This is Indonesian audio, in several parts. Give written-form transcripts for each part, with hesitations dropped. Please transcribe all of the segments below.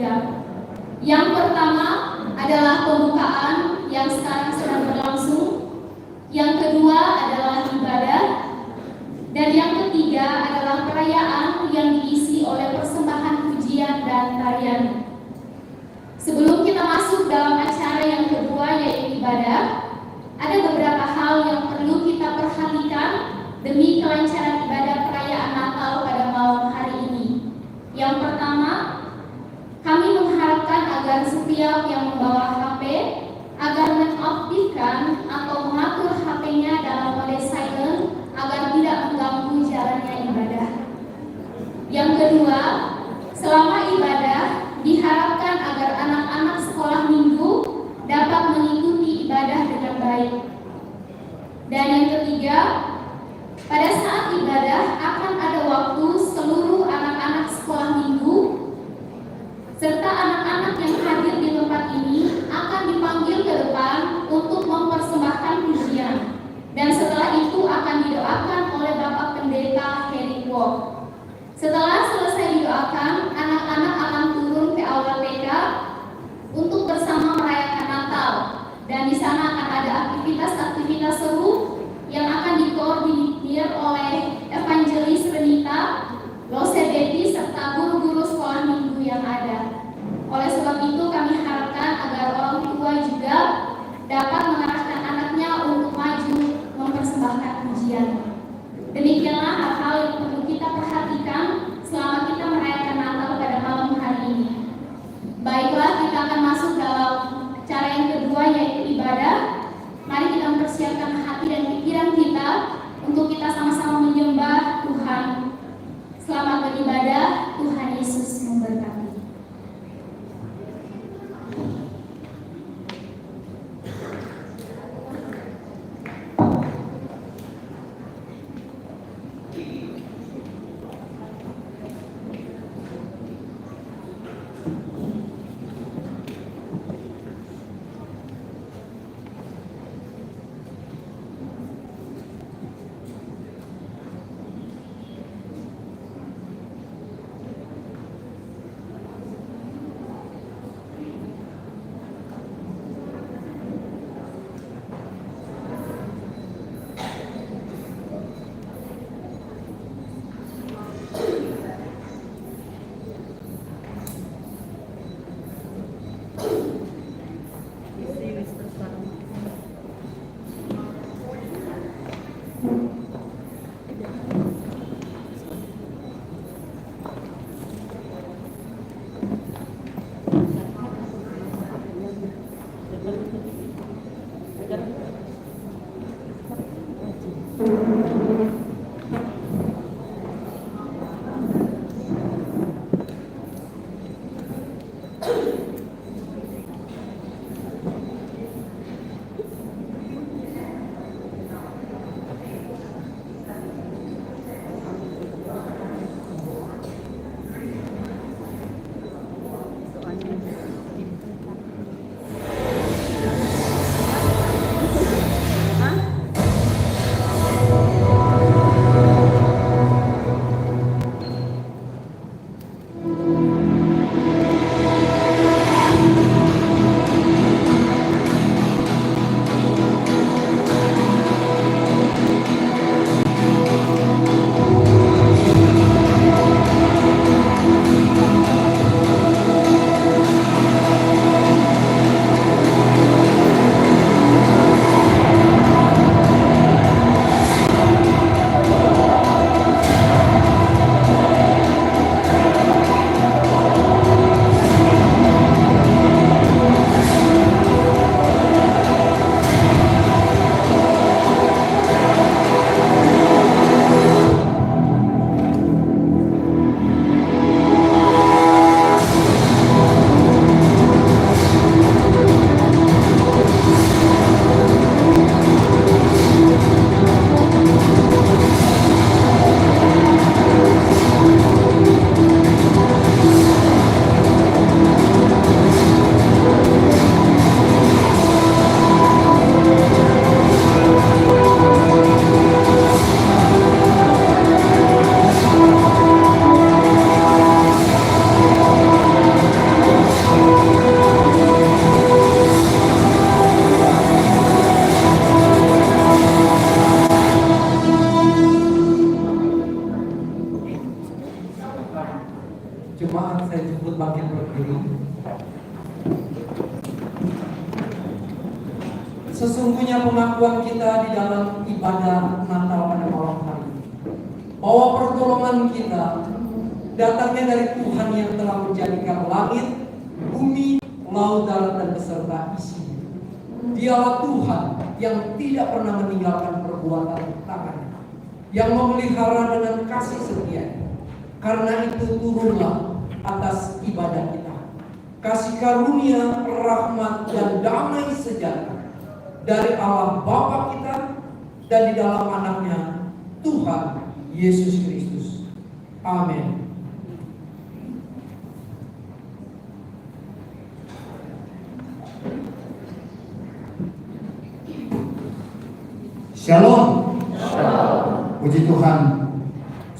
3. Yang pertama adalah pembukaan yang sekarang sedang berlangsung. Yang kedua adalah ibadah. Dan yang ketiga adalah perayaan yang diisi oleh persembahan pujian dan tarian. Sebelum kita masuk dalam acara yang kedua yaitu ibadah, ada beberapa hal yang perlu kita perhatikan demi kelancaran ibadah perayaan Natal pada malam hari ini. Yang pertama, kami mengharapkan agar setiap yang membawa HP agar mengaktifkan atau mengatur HP-nya dalam mode silent agar tidak mengganggu jalannya ibadah. Yang kedua, selama ibadah diharapkan agar anak-anak sekolah minggu dapat mengikuti ibadah dengan baik. Dan yang ketiga, pada saat ibadah akan ada waktu seluruh anak-anak sekolah minggu serta anak-anak yang hadir di tempat ini akan dipanggil ke depan untuk mempersembahkan pujian. Dan setelah itu akan didoakan oleh Bapak Pendeta Heri Wok. Setelah selesai didoakan, anak-anak akan turun ke aula TK untuk bersama merayakan Natal. Dan di sana akan ada aktivitas-aktivitas seru yang akan dikoordinir oleh Evangelis Renita, Lose Betty, serta guru-guru sekolah minggu yang ada. Oleh sebab itu kami harapkan agar orang tua juga dapat mengarahkan anaknya untuk maju mempersembahkan pujian. Demikianlah hal-hal yang perlu kita perhatikan selama disebut bangkit berdiri. Sesungguhnya pengakuan kita di dalam ibadah Natal pada malam hari ini, bahwa pertolongan kita datangnya dari Tuhan yang telah menjadikan langit, bumi, laut, darat, dan beserta isinya. Dialah Tuhan yang tidak pernah meninggalkan perbuatan tangannya, yang memelihara dengan kasih setia. Karena itu turunlah atas ibadah kita kasih karunia, rahmat, dan damai sejahtera dari Allah Bapa kita dan di dalam anaknya Tuhan Yesus Kristus. Amin. Shalom. Puji Tuhan.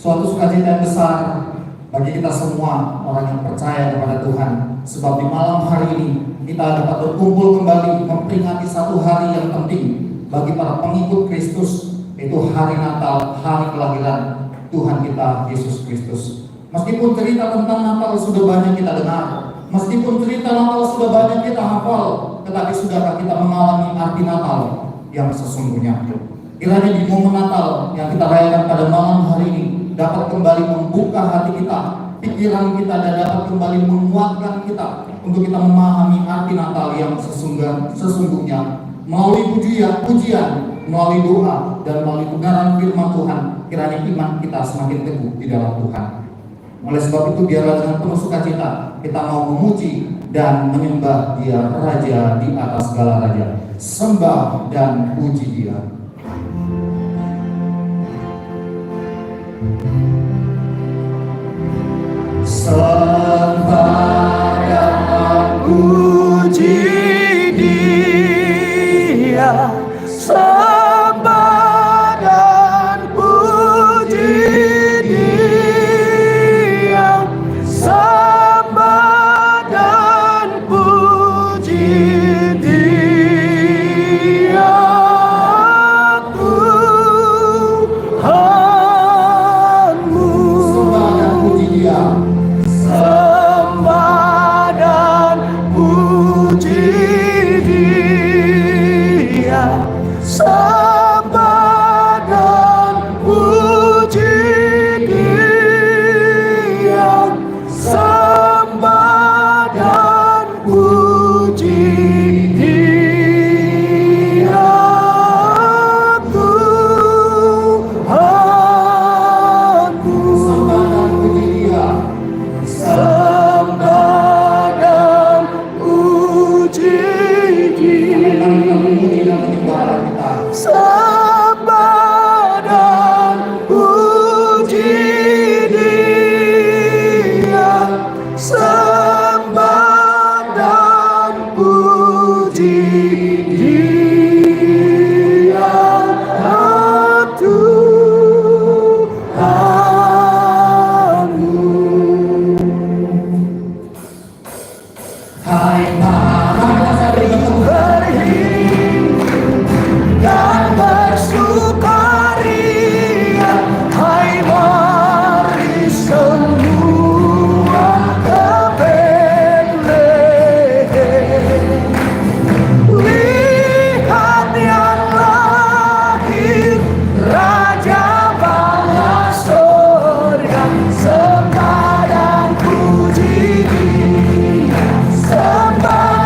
Suatu sukacita yang besar bagi kita semua orang yang percaya kepada Tuhan. Sebab di malam hari ini kita dapat berkumpul kembali memperingati satu hari yang penting bagi para pengikut Kristus, yaitu hari Natal, hari kelahiran Tuhan kita Yesus Kristus. Meskipun cerita tentang Natal sudah banyak kita dengar, meskipun cerita Natal sudah banyak kita hafal, tetapi sudahkah kita mengalami arti Natal yang sesungguhnya? Kiranya di momen Natal yang kita rayakan pada malam hari ini dapat kembali membuka hati kita, pikiran kita, dan dapat kembali menguatkan kita untuk kita memahami arti Natal yang sesungguhnya melalui pujian, melalui doa, dan melalui kebenaran firman Tuhan. Kiranya iman kita semakin teguh di dalam Tuhan. Oleh sebab itu biarlah dengan penuh sukacita kita mau memuji dan menyembah Dia, Raja di atas segala raja. Sembah dan puji Dia. Sembah dan puji Dia, sembah dan puji Dia, sembah dan puji Dia, Tuhanmu. Sembah dan puji Dia. Sembah dan puji Dia, sembah dan puji Dia, sembah dan puji Dia, Tuhanku. Sembah dan puji Dia. Sembah dan puji Dia, sembah dan puji Dia, sembah dan puji Dia, Tuhanmu. Hai mari berhimpun dan bersukaria, hai mari semua ke Betlehem. Lihat yang lahir, Raja bala surga, sembah dan puji Dia, sembah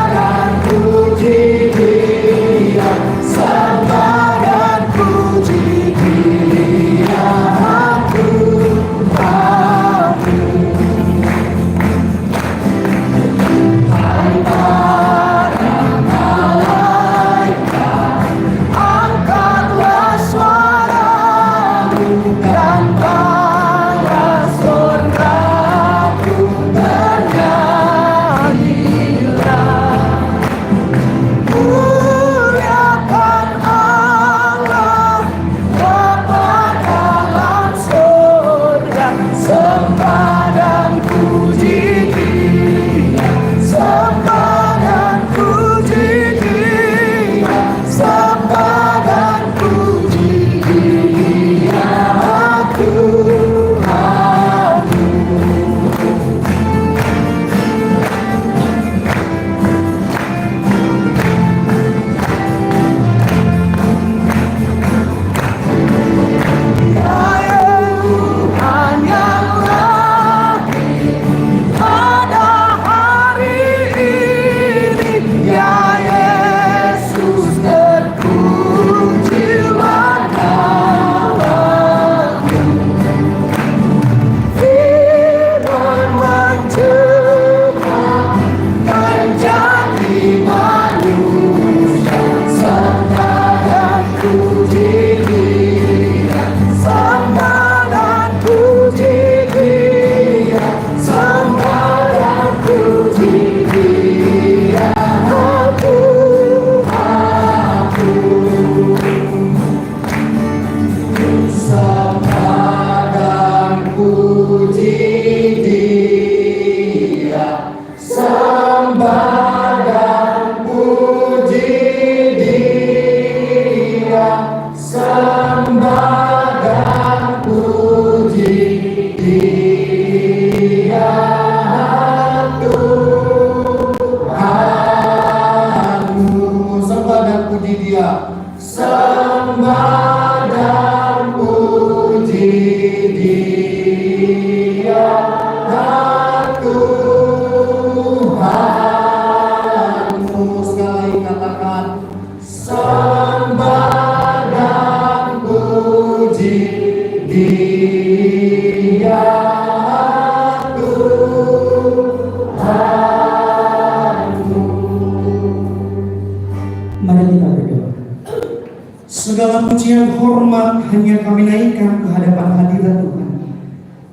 Segala pujian hormat hanya kami naikkan ke hadapan hadirat Tuhan.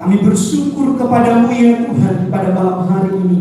Kami bersyukur kepadamu ya Tuhan pada malam hari ini.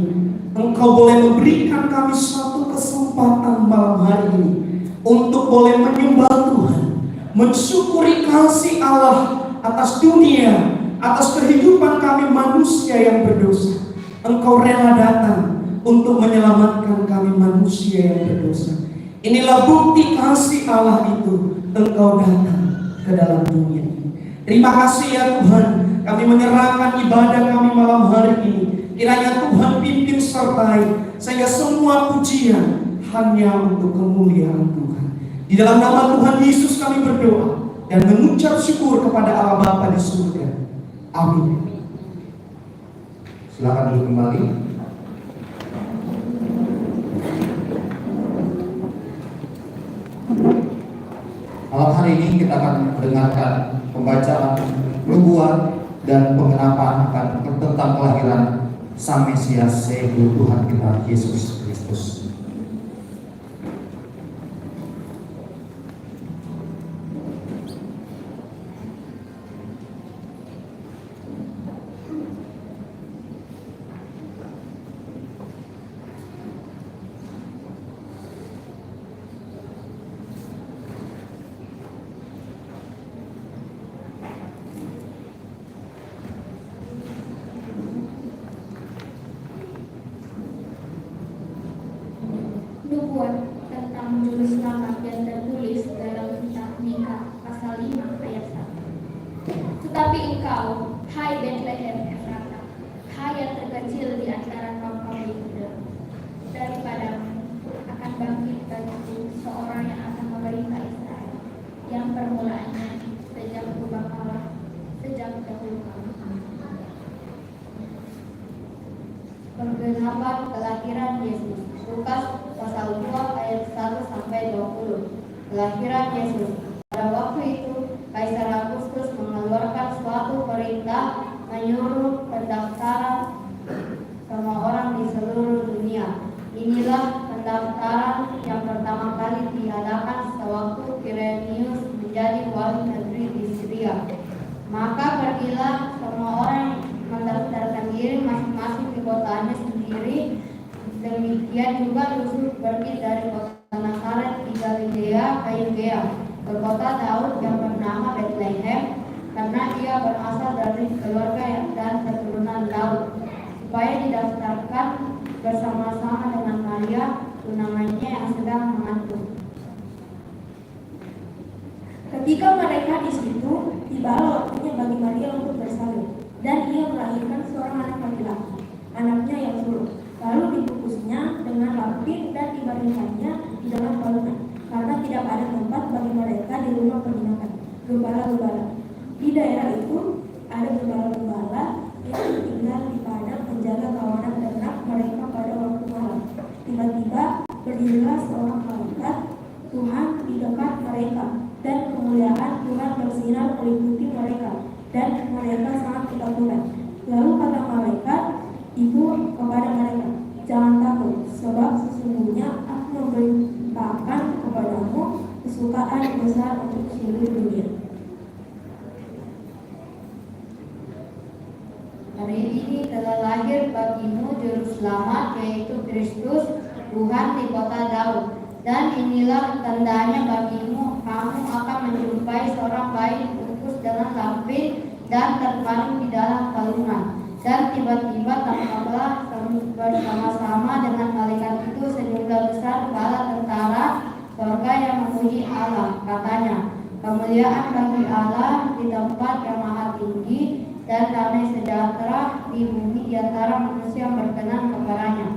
Engkau boleh memberikan kami satu kesempatan malam hari ini untuk boleh menyembah Tuhan, mensyukuri kasih Allah atas dunia, atas kehidupan kami manusia yang berdosa. Engkau rela datang untuk menyelamatkan kami manusia yang berdosa. Inilah bukti kasih Allah itu, Engkau datang ke dalam dunia ini. Terima kasih ya Tuhan, kami menyerahkan ibadah kami malam hari ini. Kiranya Tuhan pimpin sertai, sehingga semua pujian hanya untuk kemuliaan Tuhan. Di dalam nama Tuhan Yesus kami berdoa dan mengucap syukur kepada Allah Bapa di surga. Amin. Silakan duduk kembali. Malam hari ini kita akan mendengarkan pembacaan nubuat dan pengenapan akan tentang kelahiran Sang Mesias yaitu Tuhan kita Yesus Kristus. Nubuat tentang juru selamat yang tertulis dalam kitab Mika pasal 5 ayat 1. Tetapi engkau, hai Betlehem Efrata, hai yang terkecil di antara kaum-kaum Yehuda, daripadamu akan bangkit bagiku seorang yang akan memerintah Israel, yang permulaannya sejak purbakala, sejak dahulu kala. Penggenapan kelahiran Yesus. Lukas pasal 2 ayat 1 sampai 20. Kelahiran Yesus. Pada waktu itu Kaisar Agustus mengeluarkan suatu perintah menyuruh pendaftaran semua orang di seluruh dunia. Inilah pendaftaran yang pertama kali diadakan sewaktu Quirinius menjadi wali negeri di Syria. Maka pergilah semua orang mendaftarkan diri masing-masing di kotanya sendiri. Demikian juga Yusuf pergi dari kota Nazaret di Galilea ke Yudea, ke kota Daud yang bernama Bethlehem, karena ia berasal dari keluarga dan keturunan Daud, supaya didaftarkan bersama-sama dengan Maria, tunangannya yang sedang mengandung. Ketika mereka di situ, tibalah waktunya bagi Maria untuk bersalin, dan ia melahirkan seorang anak laki-laki, anaknya yang sulung. Lalu dibungkusnya dengan lampin dan dibaringkannya di dalam palungan, karena tidak ada tempat bagi mereka di rumah penginapan gembala-gembala. Di daerah itu ada gembala-gembala yang tinggal di padang menjaga kawanan ternak mereka pada waktu malam. Tiba-tiba berdirilah seorang malaikat Tuhan di dekat mereka, dan kemuliaan Tuhan bersinar meliputi mereka, dan mereka sangat ketakutan. Lalu kata malaikat itu kepada mereka, jangan takut, sebab sesungguhnya aku memberitakan kepadamu kesukaan besar untuk seluruh dunia. Hari ini telah lahir bagimu juru selamat, yaitu Kristus Tuhan di kota Daud. Dan inilah tandanya bagimu, kamu akan menjumpai seorang bayi dibungkus dengan lampin dan terpaling di dalam palungan. Dan tiba-tiba tampaklah bersama-sama dengan malaikat itu sejumlah besar bala tentara surga yang memuji Allah. Katanya, kemuliaan bagi Allah di tempat yang maha tinggi, dan damai sejahtera di bumi di antara manusia yang berkenan kepadanya.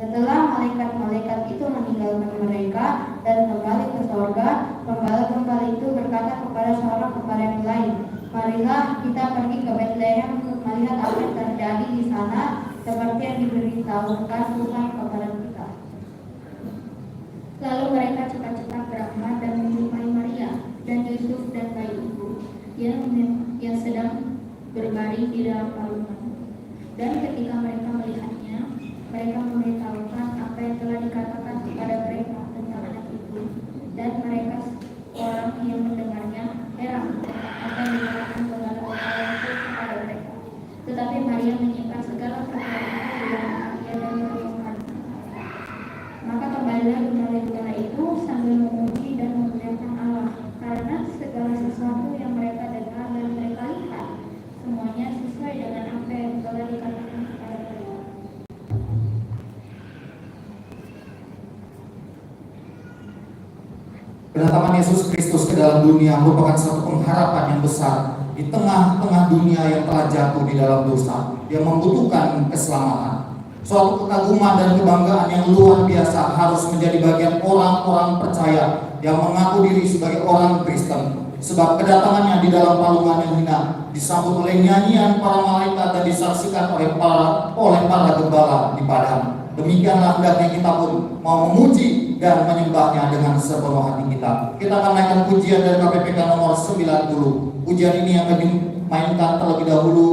Setelah malaikat-malaikat itu meninggalkan mereka dan kembali ke surga, gembala-gembala itu berkata kepada seorang kepada yang lain, marilah kita pergi ke Bethlehem untuk melihat apa yang terjadi di sana, seperti yang diberitahukan Tuhan kepada kita. Lalu mereka cepat-cepat berangkat dan menjumpai Maria dan Yusuf dan bayi ibu yang sedang berbaring di dalam palungan. Dan ketika mereka melihatnya, mereka memberitahukan apa yang telah dikatakan kepada mereka tentang anak itu. Dan mereka orang yang Kedatangan Yesus Kristus ke dalam dunia merupakan satu pengharapan yang besar di tengah-tengah dunia yang telah jatuh di dalam dosa, yang membutuhkan keselamatan. Suatu kekaguman dan kebanggaan yang luar biasa harus menjadi bagian orang-orang percaya yang mengaku diri sebagai orang Kristen, sebab kedatangannya di dalam palungan yang hina disambut oleh nyanyian para malaikat dan disaksikan oleh para gembala di padang. Demikianlah hendaknya kita pun mau memuji dan menyembahnya dengan sepenuh hati kita. Kita akan naikkan pujian dari KPPK nomor 90. Pujian ini akan dimainkan terlebih dahulu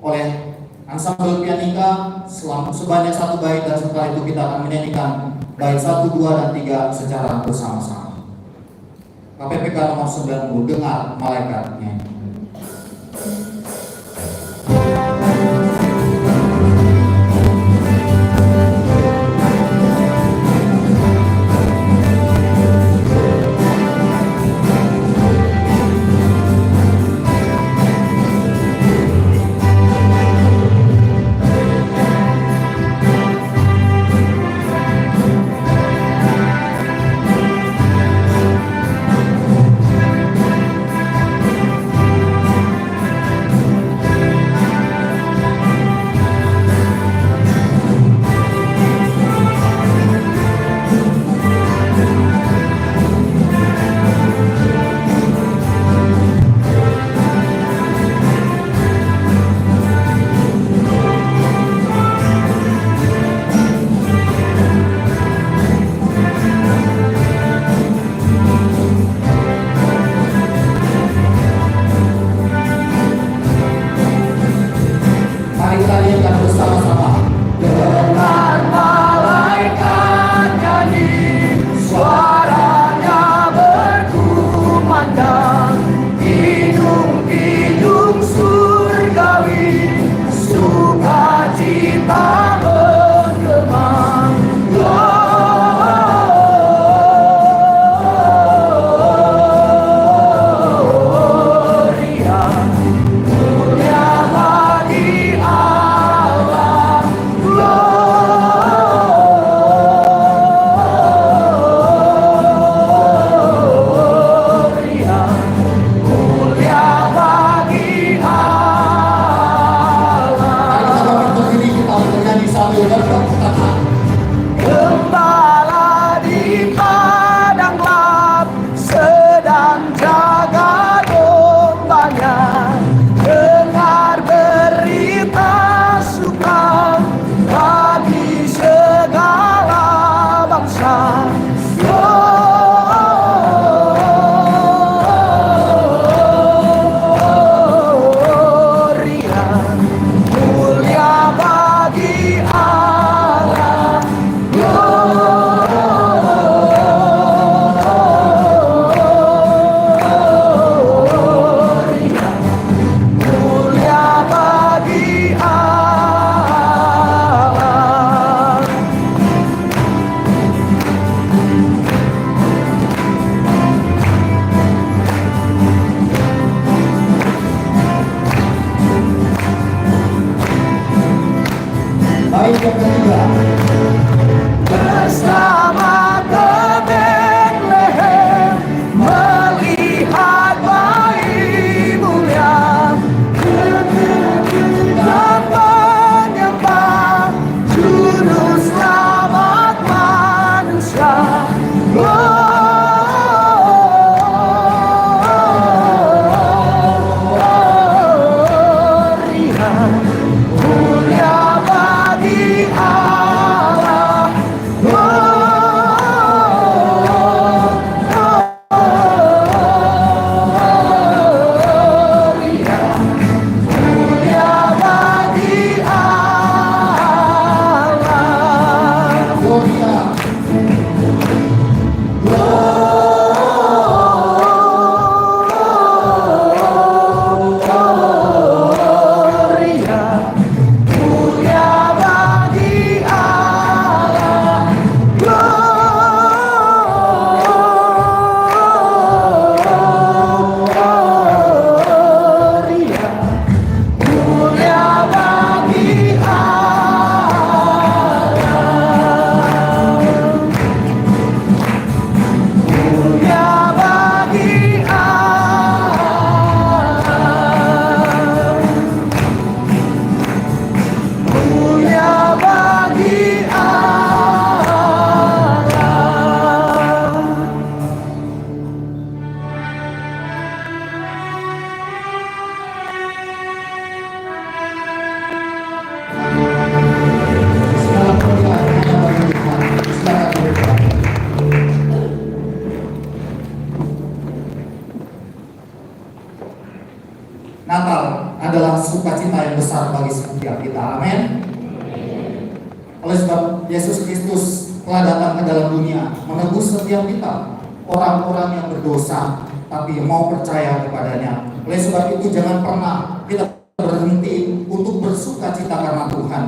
oleh Ensemble Pianika sebanyak 1 bait, dan setelah itu kita akan menyanyikan bait 1, 2, dan 3 secara bersama-sama. KPPK nomor 90, dengar malaikat nyanyi. Mulia bagi Allah. sukacita yang besar bagi setiap kita. Amin. Oleh sebab Yesus Kristus telah datang ke dalam dunia menebus setiap kita, orang-orang yang berdosa tapi yang mau percaya kepadanya. Oleh sebab itu jangan pernah kita berhenti untuk bersukacita karena Tuhan.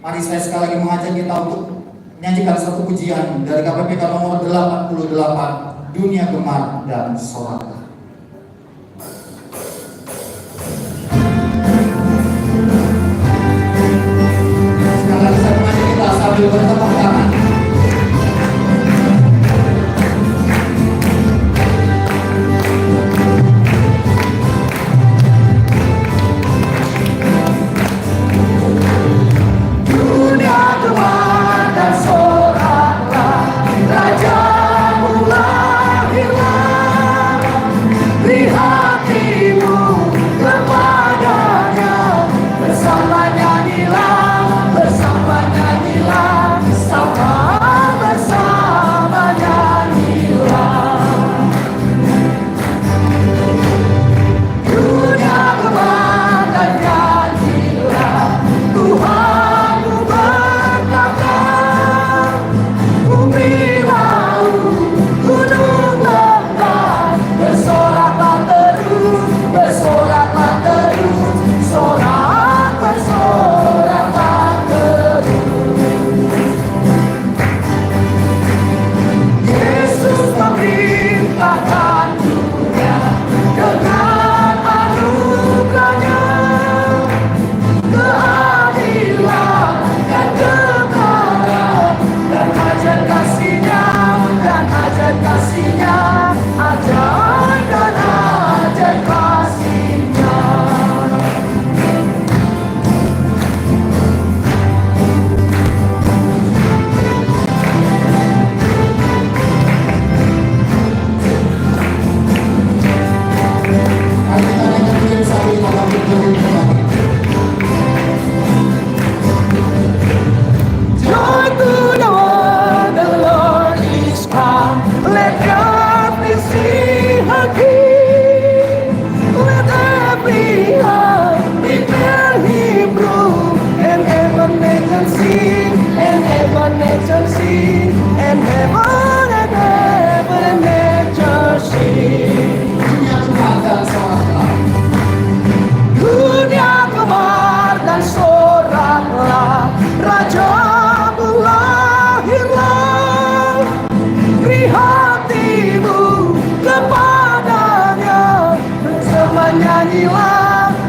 Mari saya sekali lagi mengajak kita untuk menyanyikan satu pujian dari KPPK nomor 88, Dunia Gemar dan Sorak. Sekali lagi saya mengajak kita sambil bertepuk tangan.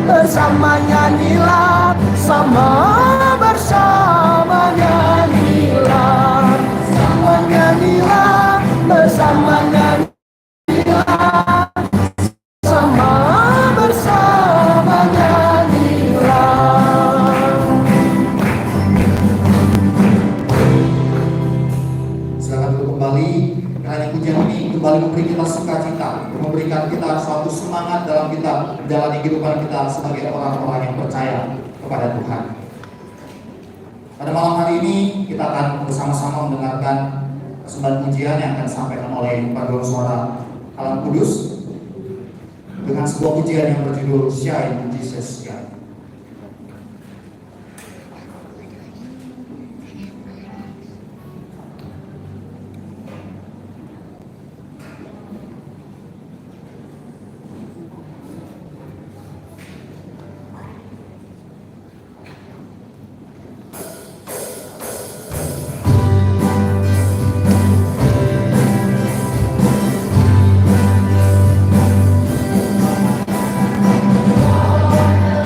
Bersama nyanyilah, sama bersama nyanyilah, sama nyanyilah, bersama nyanyilah, sama bersama nyanyilah. Silakan duduk kembali. Karena pujian ini kembali memberi kita sukacita, memberikan kita suatu semangat dalam kita menjalani kehidupan kita sebagai orang-orang yang percaya kepada Tuhan. Pada malam hari ini kita akan bersama-sama mendengarkan persembahan pujian yang akan disampaikan oleh paduan suara Alam Kudus dengan sebuah pujian yang berjudul Shine Jesus Shine.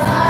Light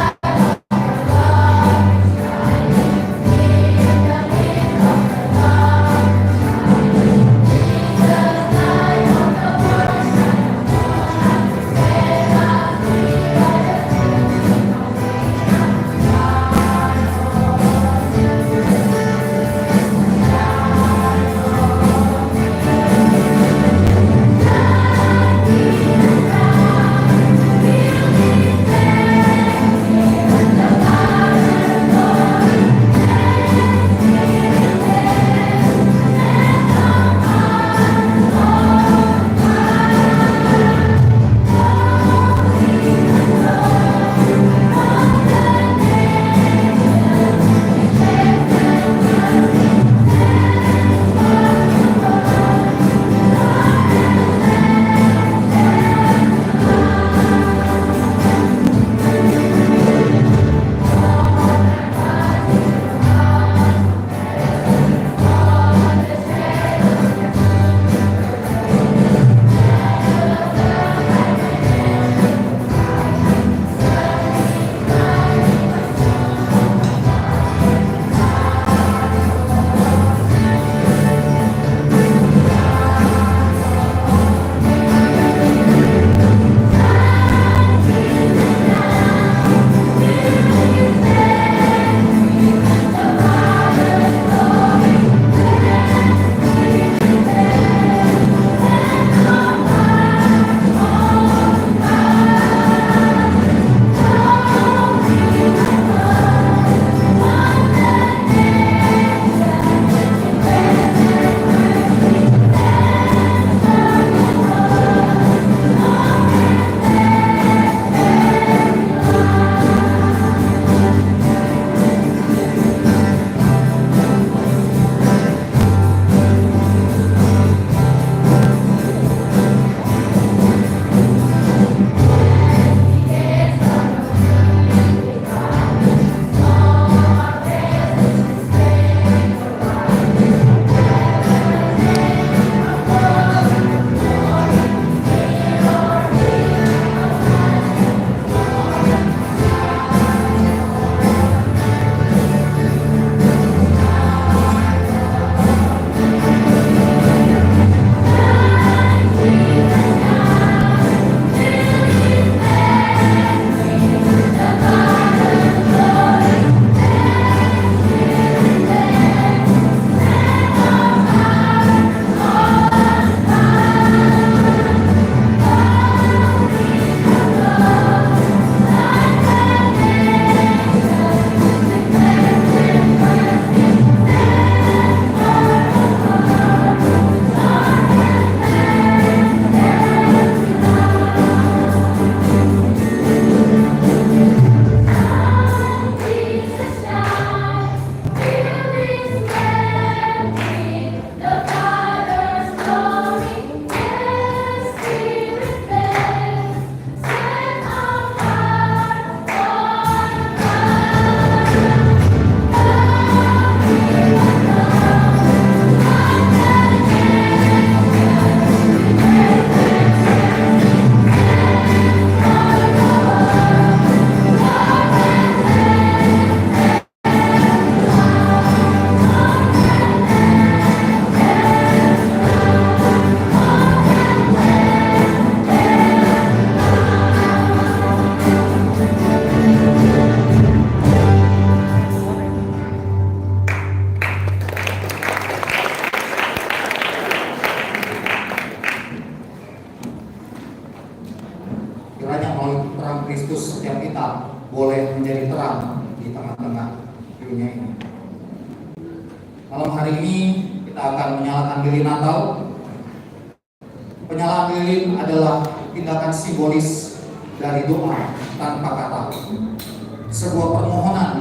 hari ini kita akan menyalakan lilin Natal. Penyalaan lilin adalah tindakan simbolis dari doa tanpa kata, sebuah permohonan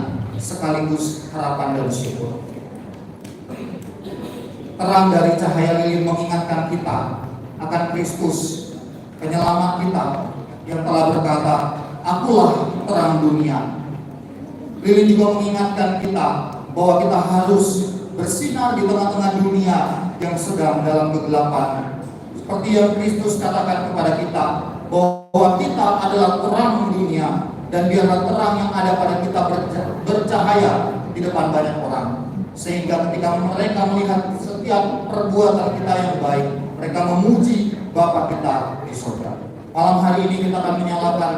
sekaligus harapan dan syukur. Terang dari cahaya lilin mengingatkan kita akan Kristus, penyelamat kita yang telah berkata, "Akulah terang dunia." Lilin juga mengingatkan kita bahwa kita harus bersinar di tengah-tengah dunia yang sedang dalam kegelapan. Seperti yang Kristus katakan kepada kita, bahwa kita adalah terang dunia, dan biarlah terang yang ada pada kita bercahaya di depan banyak orang. Sehingga ketika mereka melihat setiap perbuatan kita yang baik, mereka memuji Bapa kita di surga. Malam hari ini kita akan menyalakan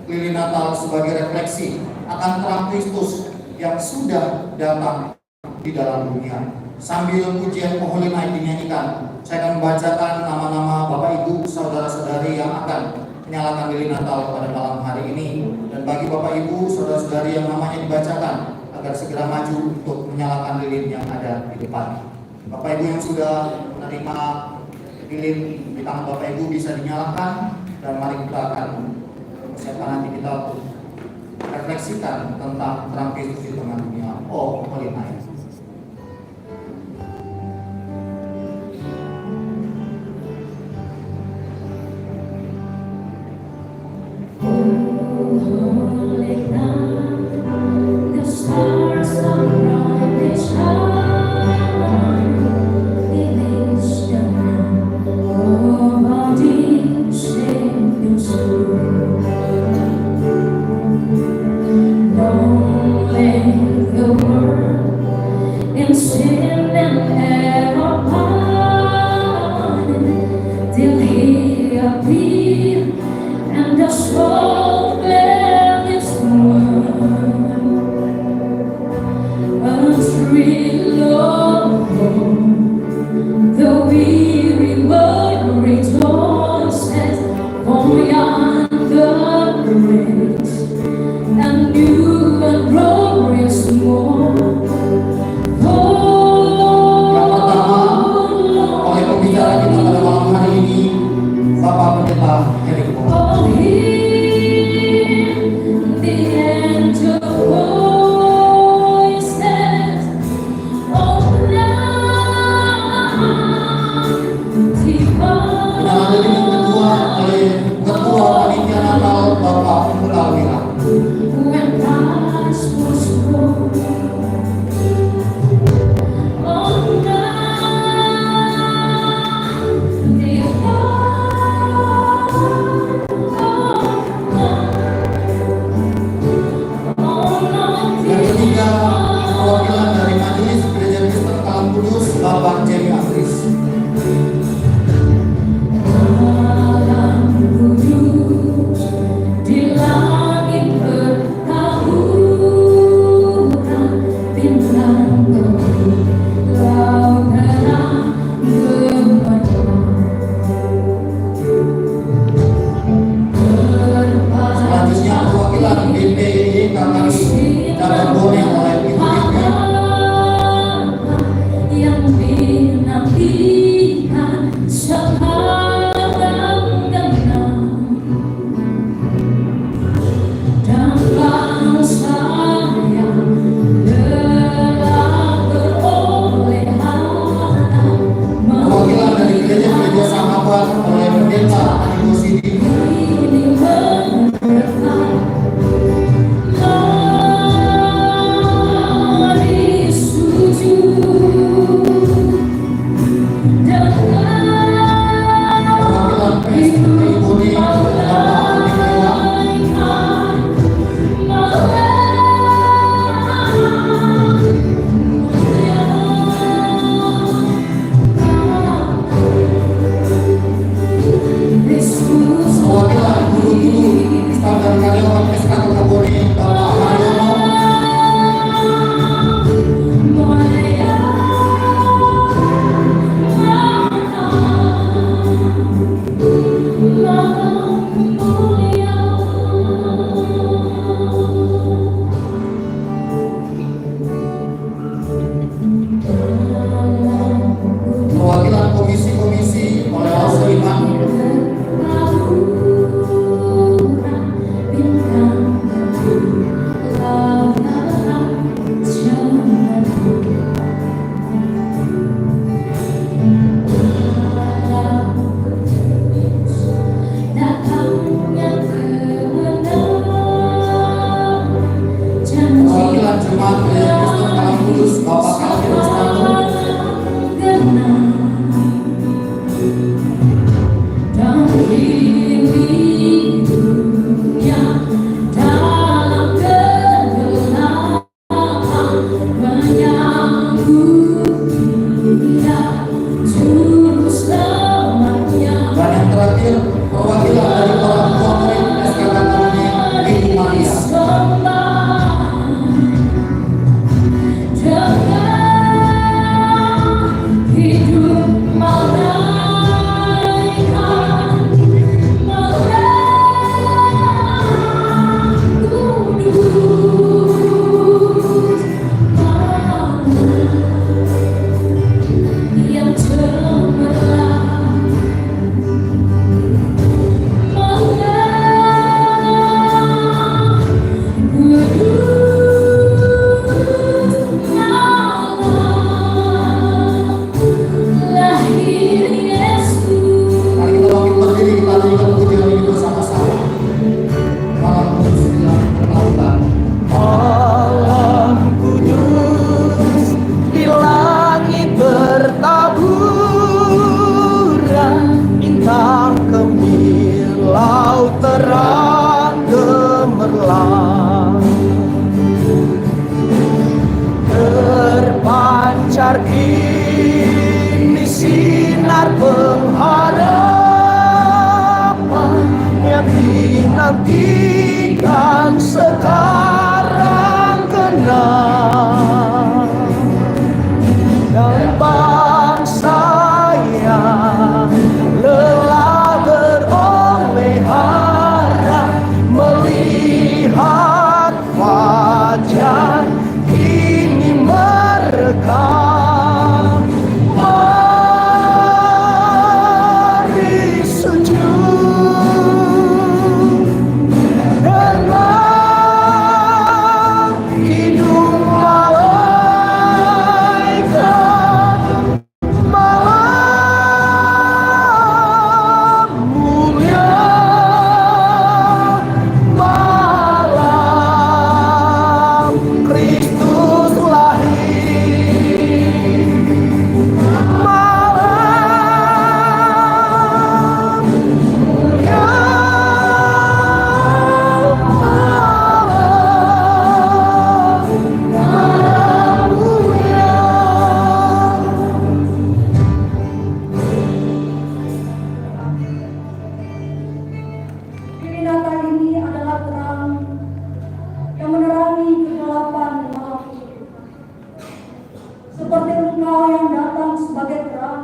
lilin Natal sebagai refleksi akan terang Kristus yang sudah datang di dalam dunia. Sambil pujian Holy Night dinyanyikan, saya akan membacakan nama-nama Bapak Ibu, saudara-saudari yang akan menyalakan lilin Natal pada malam hari ini. Dan bagi Bapak Ibu, saudara-saudari yang namanya dibacakan, agar segera maju untuk menyalakan lilin yang ada di depan. Bapak Ibu yang sudah menerima lilin di tangan Bapak Ibu bisa dinyalakan, dan mari kita akan persiapkan nanti kita untuk refleksikan tentang terang Kristus di tengah dunia. Oh, Holy Night. yang bina ini sinar pengharapan yang dinantikan sekarang genap, dan bangsa yang lelah beroleh harap melihat fajar ini merekam. Mari sujud dengan hidung malaikat, malam mulia, malam Kristus lahir, malam mulia, malam mulia. Diri Natal ini adalah terang yang menerangi kegelapan malam itu. Seperti Engkau yang datang sebagai terang,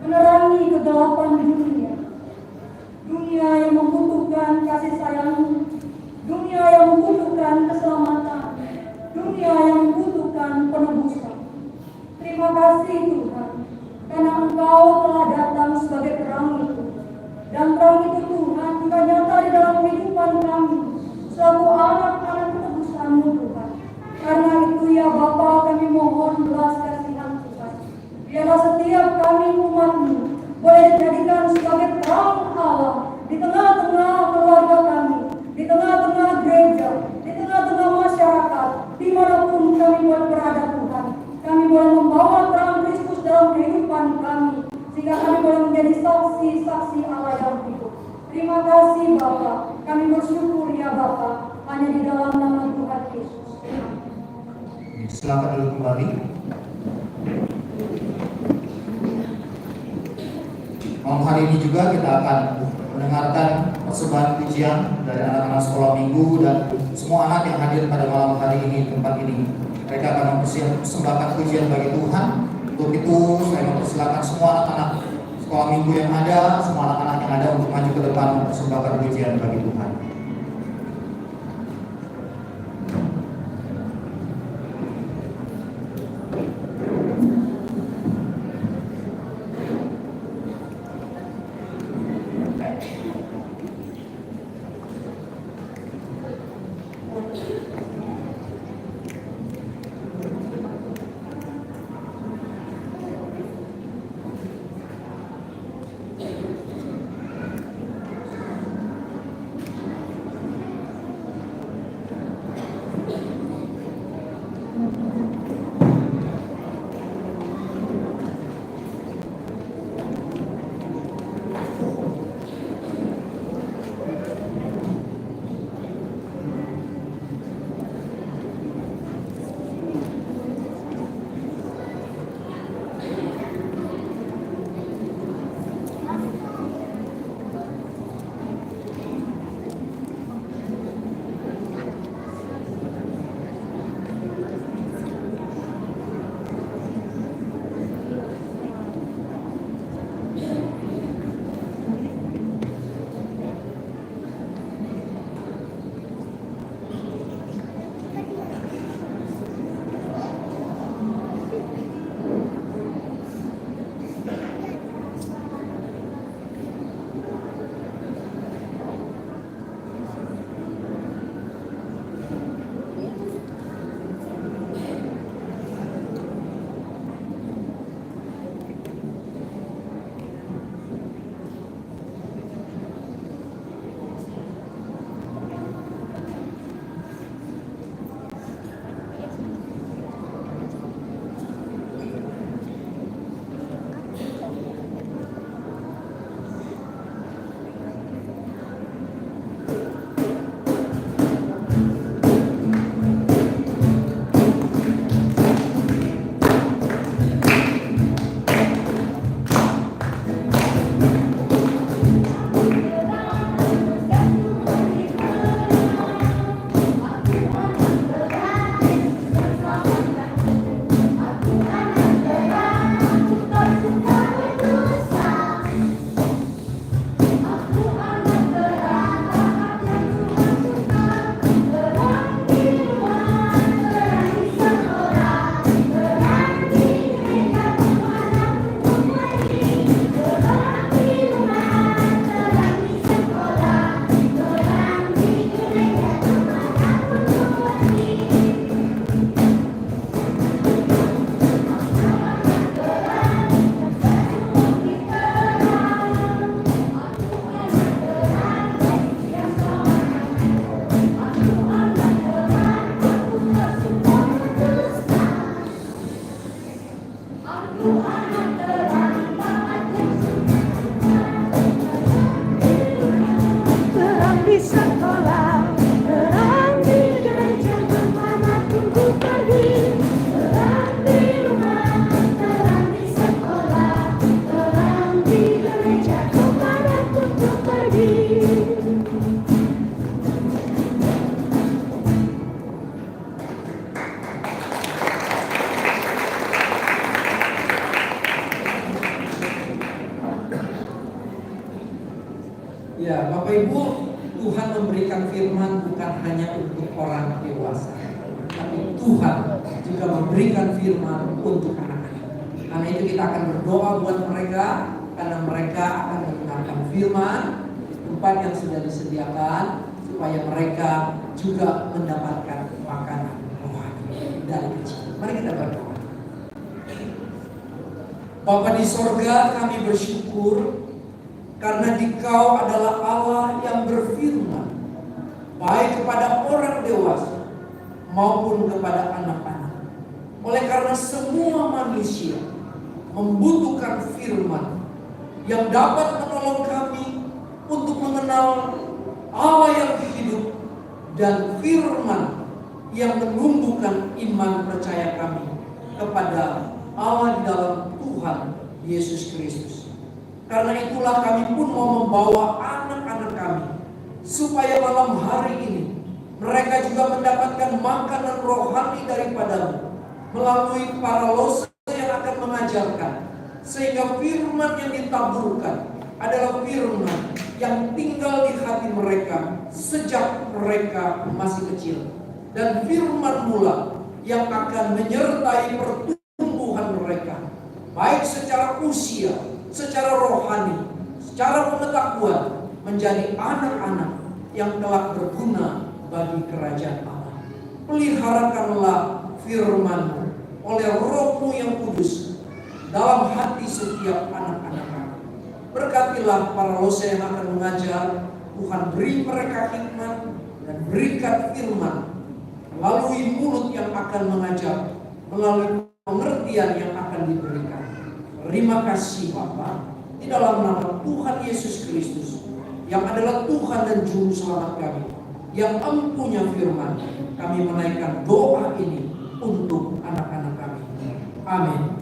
menerangi kegelapan dunia. Dunia yang membutuhkan kasih sayang-Mu, dunia yang membutuhkan keselamatan, dunia yang membutuhkan penebusan. Terima kasih Tuhan, karena Engkau telah datang sebagai terang itu. Dan terang itu Tuhan juga nyata di dalam kehidupan kami selaku anak-anak penebusan-Mu Tuhan. Karena itu ya Bapa, kami mohon belas kasihan Tuhan. Biarlah setiap kami umat-Mu boleh dijadikan sebagai terang Allah di tengah-tengah keluarga kami, di tengah-tengah gereja, di tengah-tengah masyarakat, dimanapun kami boleh berada Tuhan. Kami boleh membawa terang Kristus dalam kehidupan kami, sehingga kami boleh menjadi saksi-saksi Allah yang hidup. Terima kasih Bapa, kami bersyukur ya Bapa, hanya di dalam nama Tuhan Yesus. Silakan duduk kembali. Malam hari ini juga kita akan mendengarkan persembahan pujian dari anak-anak sekolah minggu dan semua anak yang hadir pada malam hari ini di tempat ini. Mereka akan mempersembahkan pujian bagi Tuhan. Untuk itu saya mempersilakan semua anak-anak sekolah minggu yang ada, semua anak-anak yang ada untuk maju ke depan mempersembahkan pujian bagi Tuhan. Terang di sekolah, terang di gereja, kemanapun ku pergi. Terang di rumah, terang di sekolah, terang di gereja, kemanapun ku pergi. Ya, Bapak Ibu, Tuhan memberikan firman bukan hanya untuk orang dewasa, tapi Tuhan juga memberikan firman untuk anak-anak. Karena itu kita akan berdoa buat mereka, karena mereka akan mendengarkan firman di tempat yang sudah disediakan, supaya mereka juga mendapatkan makanan rohani dari kecil. Mari kita berdoa. Bapa di sorga, kami bersyukur karena Dikau adalah Allah yang berfirman, baik kepada orang dewasa maupun kepada anak-anak. Oleh karena semua manusia membutuhkan firman yang dapat menolong kami untuk mengenal Allah yang hidup, dan firman yang menumbuhkan iman percaya kami kepada Allah di dalam Tuhan Yesus Kristus. Karena itulah kami pun mau membawa anak-anak kami, supaya malam hari ini mereka juga mendapatkan makanan rohani daripadamu, melalui para losa yang akan mengajarkan, sehingga firman yang ditaburkan adalah firman yang tinggal di hati mereka sejak mereka masih kecil, dan firman pula yang akan menyertai pertumbuhan mereka, baik secara usia, secara rohani, secara pengetahuan, menjadi anak-anak yang telah berguna bagi kerajaan Allah. Peliharakanlah firman-Mu oleh Roh-Mu yang kudus dalam hati setiap anak-anak kami. Berkatilah para losa yang akan mengajar. Tuhan, beri mereka hikmat dan berikan firman melalui mulut yang akan mengajar, melalui pengertian yang akan diberikan. Terima kasih Bapa, di dalam nama Tuhan Yesus Kristus, yang adalah Tuhan dan Juru Selamat kami, yang empunya firman, kami menaikkan doa ini untuk anak-anak kami. Amin.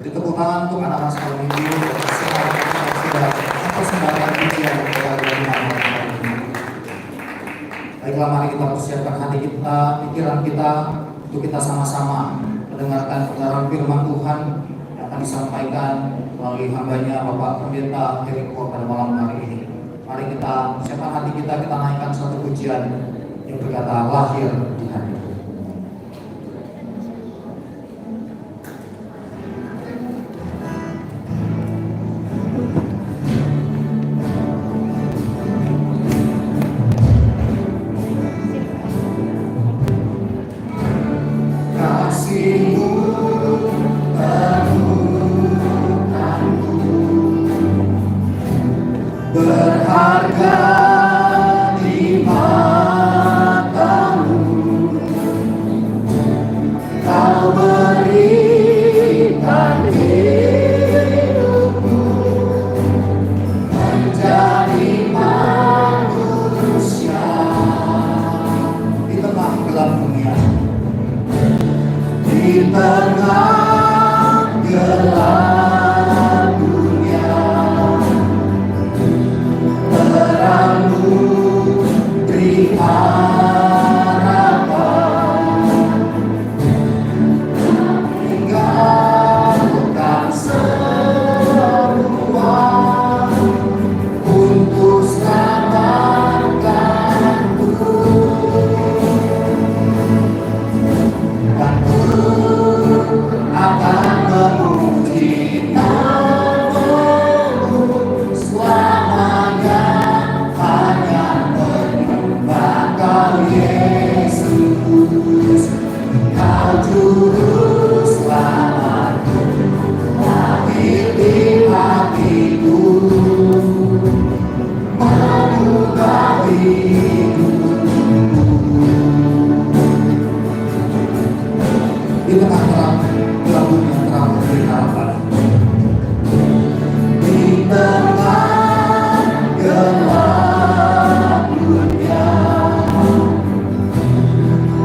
Beri tepuk tangan untuk anak-anak sekolah ini. Sudah mempersembahkan pujian kepada Tuhan. Baiklah, mari kita persiapkan hati kita, pikiran kita, untuk kita sama-sama mendengarkan kebenaran firman Tuhan yang akan disampaikan melalui hambanya Bapak Pendeta Eriko pada malam hari ini. Mari kita siapkan hati kita naikkan satu pujian yang berkata lahir di hati. Berharga di matamu, Kau berikan hidupmu menjadi manusia Di tengah gelap dunia, di tengah gelap dunia. Terangmu beri harapan, tinggalkan semua untuk selamatkanku, dan ku akan memuji namamu selamanya. Hanya menyembah Kau Yesus, Kau Juru Selamatku, lahir di hatiku, mengubah hidupku. di tengah terang, tabung yang terang memberi harapan. Di tengah gelap dunia,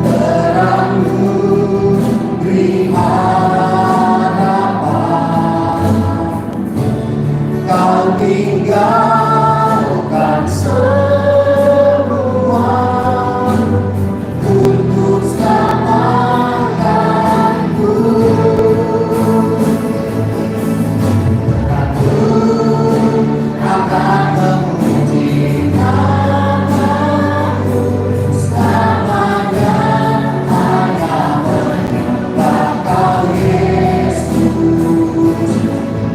terang-Mu beri harapan. Kau tinggalkan semua untuk selamatkanku. Aku akan memuji nama-Mu selamanya, hanya menyembah Kau Yesus.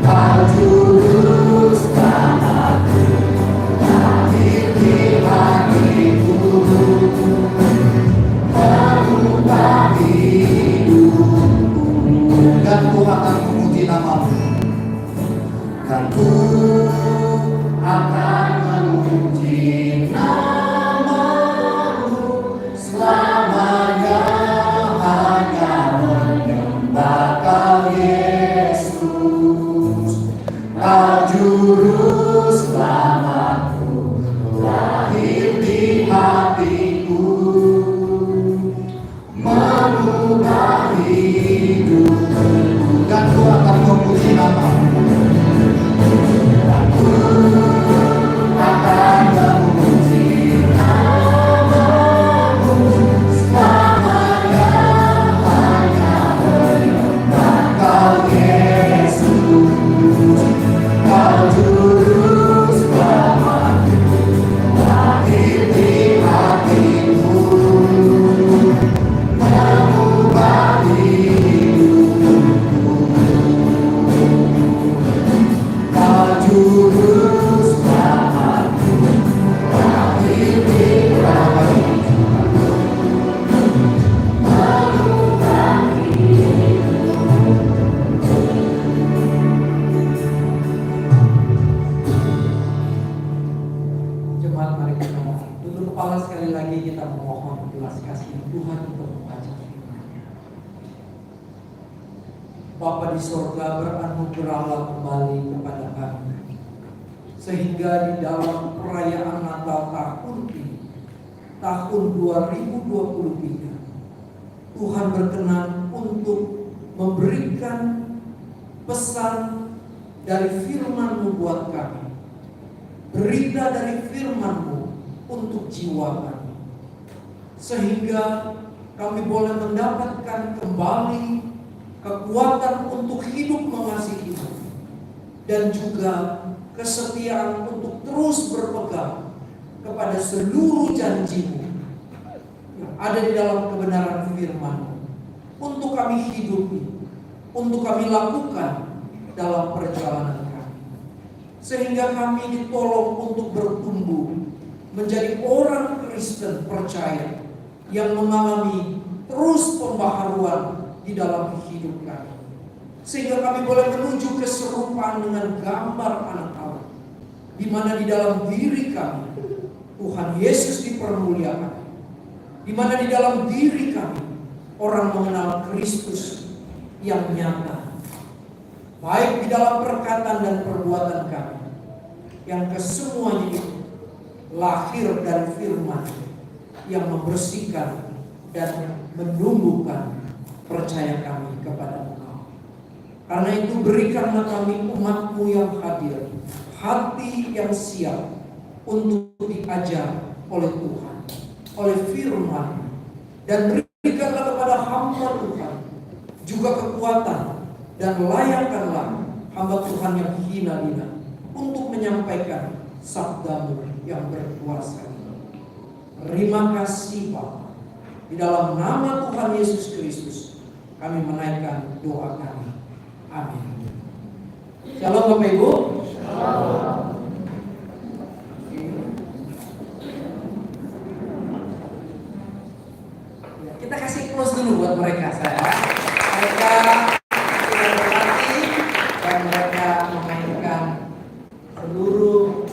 Kau juru selamatku, lahir di hatiku, mengubah hidupku. Dan ku akan memuji nama-Mu. Dan ku akan memuji nama-Mu selamanya, hanya menyembah Kau Yesus. Kau juru selamatku, lahir di hatiku, mengubah hidupku. Dan ku akan memuji nama-Mu. Aku akan memuji nama-Mu selamanya, hanya menyembah Kau Yesus. Kau juru selamatku, lahir di hatiku, mengubah hidupku. Kau juru selamatku, lahir di hatiku, mengubah Jemaat, mari kita tunduk kepala sekali lagi, kita memohon belas kasih Tuhan untuk membaca firman. Bapa di sorga, beranugerahlah kembali kepada kami, sehingga di dalam perayaan Natal tahun ini, tahun 2023, Tuhan berkenan untuk memberikan pesan dari firman-Mu buat kami, berita dari firman-Mu untuk jiwa kami, sehingga kami boleh mendapatkan kembali kekuatan untuk hidup mengasihi-Mu, dan juga kesetiaan untuk terus berpegang kepada seluruh janji-Mu yang ada di dalam kebenaran firman-Mu, untuk kami hidupi, untuk kami lakukan dalam perjalanan kami, sehingga kami ditolong untuk bertumbuh menjadi orang Kristen percaya yang mengalami terus pembaharuan di dalam hidup kami, sehingga kami boleh menuju keserupaan dengan gambar anak Allah, di mana di dalam diri kami Tuhan Yesus dipermuliakan, di mana di dalam diri kami orang mengenal Kristus yang nyata, baik di dalam perkataan dan perbuatan kami, yang kesemuanya itu lahir dari firman yang membersihkan dan menumbuhkan percaya kami kepada Engkau. Karena itu berikanlah kami umat-Mu yang hadir, hati yang siap untuk diajar oleh Tuhan, oleh firman, dan berikanlah kepada hamba Tuhan juga kekuatan, dan layakkanlah hamba Tuhan yang hina-hina untuk menyampaikan sabda-Mu yang berkuasa. Terima kasih Bapa. Di dalam nama Tuhan Yesus Kristus kami menaikkan doa kami. Amin. Shalom Bapak Ibu. Kita kasih close dulu buat mereka, saya. Mereka sudah berlatih dan mereka memainkan seluruh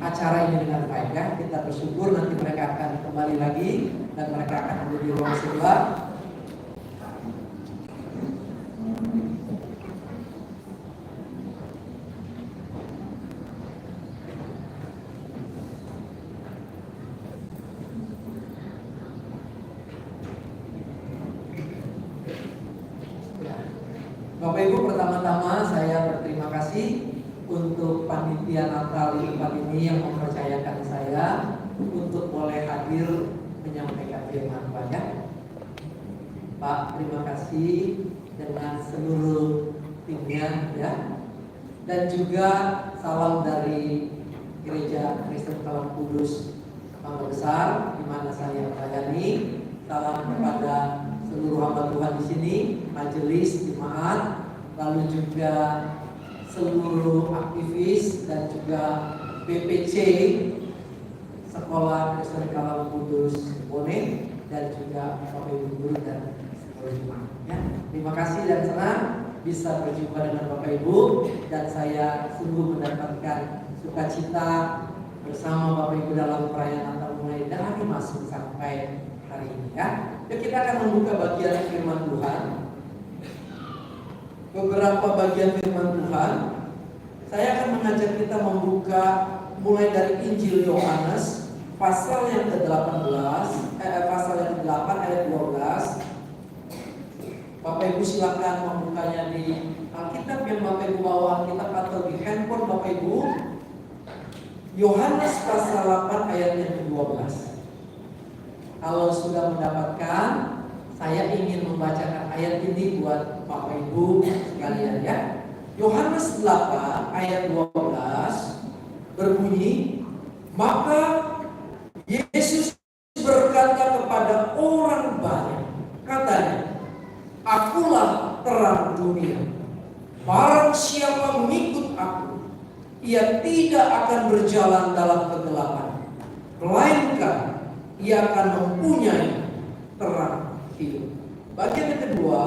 acara ini dengan baik ya. Kita bersyukur nanti mereka akan kembali lagi dan mereka akan ada di ruang sebelah. Bapak Ibu, pertama-tama saya berterima kasih untuk panitia Natal di tempat ini yang mempercayakan saya untuk boleh hadir menyampaikan firman Tuhan ya. Pak, terima kasih dengan seluruh timnya ya. Dan juga salam dari Gereja Kristen Kalam Kudus Mangga Besar di mana saya melayani. Salam kepada seluruh hamba Tuhan di sini, majelis, jemaat, lalu juga seluruh aktivis dan juga BPC Sekolah Kristen Kalam Kudus Bone dan juga Bapak Ibu guru dan seluruh jemaat. Ya, terima kasih dan senang bisa berjumpa dengan Bapak Ibu dan saya sungguh mendapatkan sukacita bersama Bapak Ibu dalam perayaan Natal mulai dari masuk sampai hari ini ya. Yuk kita akan membuka bagian firman Tuhan. Beberapa bagian firman Tuhan. Saya akan mengajak kita membuka mulai dari Injil Yohanes pasal yang ke-18 pasal yang ke-8 ayat 12. Bapak Ibu silakan membukanya di Alkitab yang Bapak Ibu bawa Alkitab atau di handphone Bapak Ibu. Yohanes pasal 8 ayat yang ke-12. Kalau sudah mendapatkan, saya ingin membacakan ayat ini buat Bapak Ibu sekalian ya. Yohanes 8 ayat 12 berbunyi, maka Yesus berkata kepada orang banyak, katanya, Akulah terang dunia. Barang siapa mengikut aku, ia tidak akan berjalan dalam kegelapan, melainkan ia akan mempunyai terang hidup. Bagian yang kedua,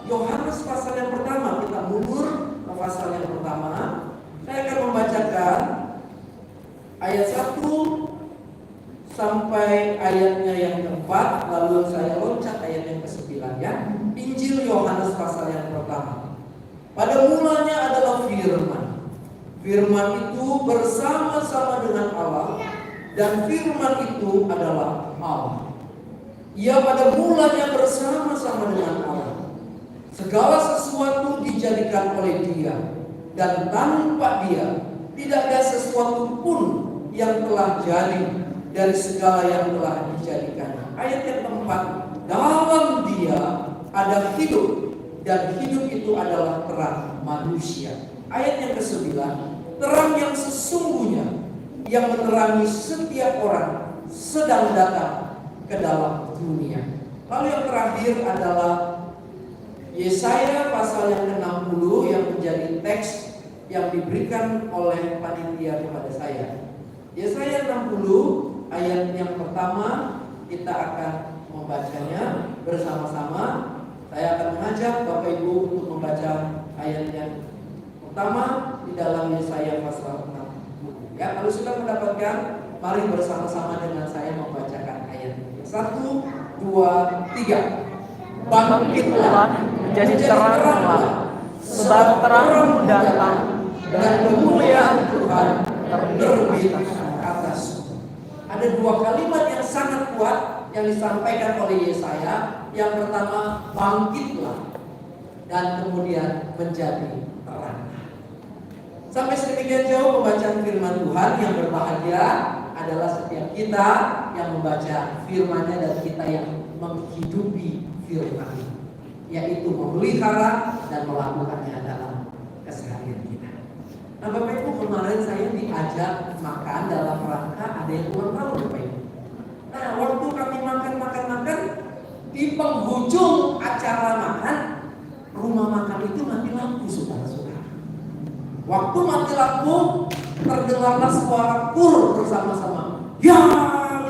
Yohanes pasal yang pertama, kita mundur ke pasal yang pertama. Saya akan membacakan ayat 1 sampai ayatnya yang keempat, lalu saya loncat ayat yang ke-9 ya. Injil Yohanes pasal yang pertama. Pada mulanya adalah firman. Firman itu bersama-sama dengan Allah, dan firman itu adalah Allah. Ia pada mulanya bersama-sama dengan Allah. Segala sesuatu dijadikan oleh Dia, dan tanpa Dia tidak ada sesuatu pun yang telah jadi dari segala yang telah dijadikannya. Ayat yang keempat, dalam Dia ada hidup, dan hidup itu adalah terang manusia. Ayat yang ke-9, terang yang sesungguhnya yang menerangi setiap orang sedang datang ke dalam dunia. Lalu yang terakhir adalah Yesaya pasal yang ke-60 yang menjadi teks yang diberikan oleh panitia kepada saya. Yesaya 60 ayat yang pertama kita akan membacanya bersama-sama. Saya akan mengajak Bapak Ibu untuk membaca ayat yang pertama di dalam Yesaya pasal 60. Ya, kalau sudah mendapatkan, mari bersama-sama dengan saya membacakan ayat ini. 1, 2, 3. Bangkitlah, menjadi teranglah, sebab terangmu datang, dan kemuliaan Tuhan terbit atas. Ada dua kalimat yang sangat kuat yang disampaikan oleh Yesaya. Yang pertama, bangkitlah, dan kemudian menjadi terang. Sampai sedemikian jauh pembacaan firman Tuhan. Yang berbahagia adalah setiap kita yang membaca firman-Nya dan kita yang menghidupi firman, yaitu memelihara dan melakukannya dalam keseharian kita. Nah Bapak Ibu, kemarin saya diajak makan dalam rangka ada yang ulang tahun Bapak Ibu. Nah waktu kami makan, di penghujung acara makan, rumah makan itu mati lampu, saudara-saudara. Waktu mati lampu, terdengarlah suara kur bersama-sama, ya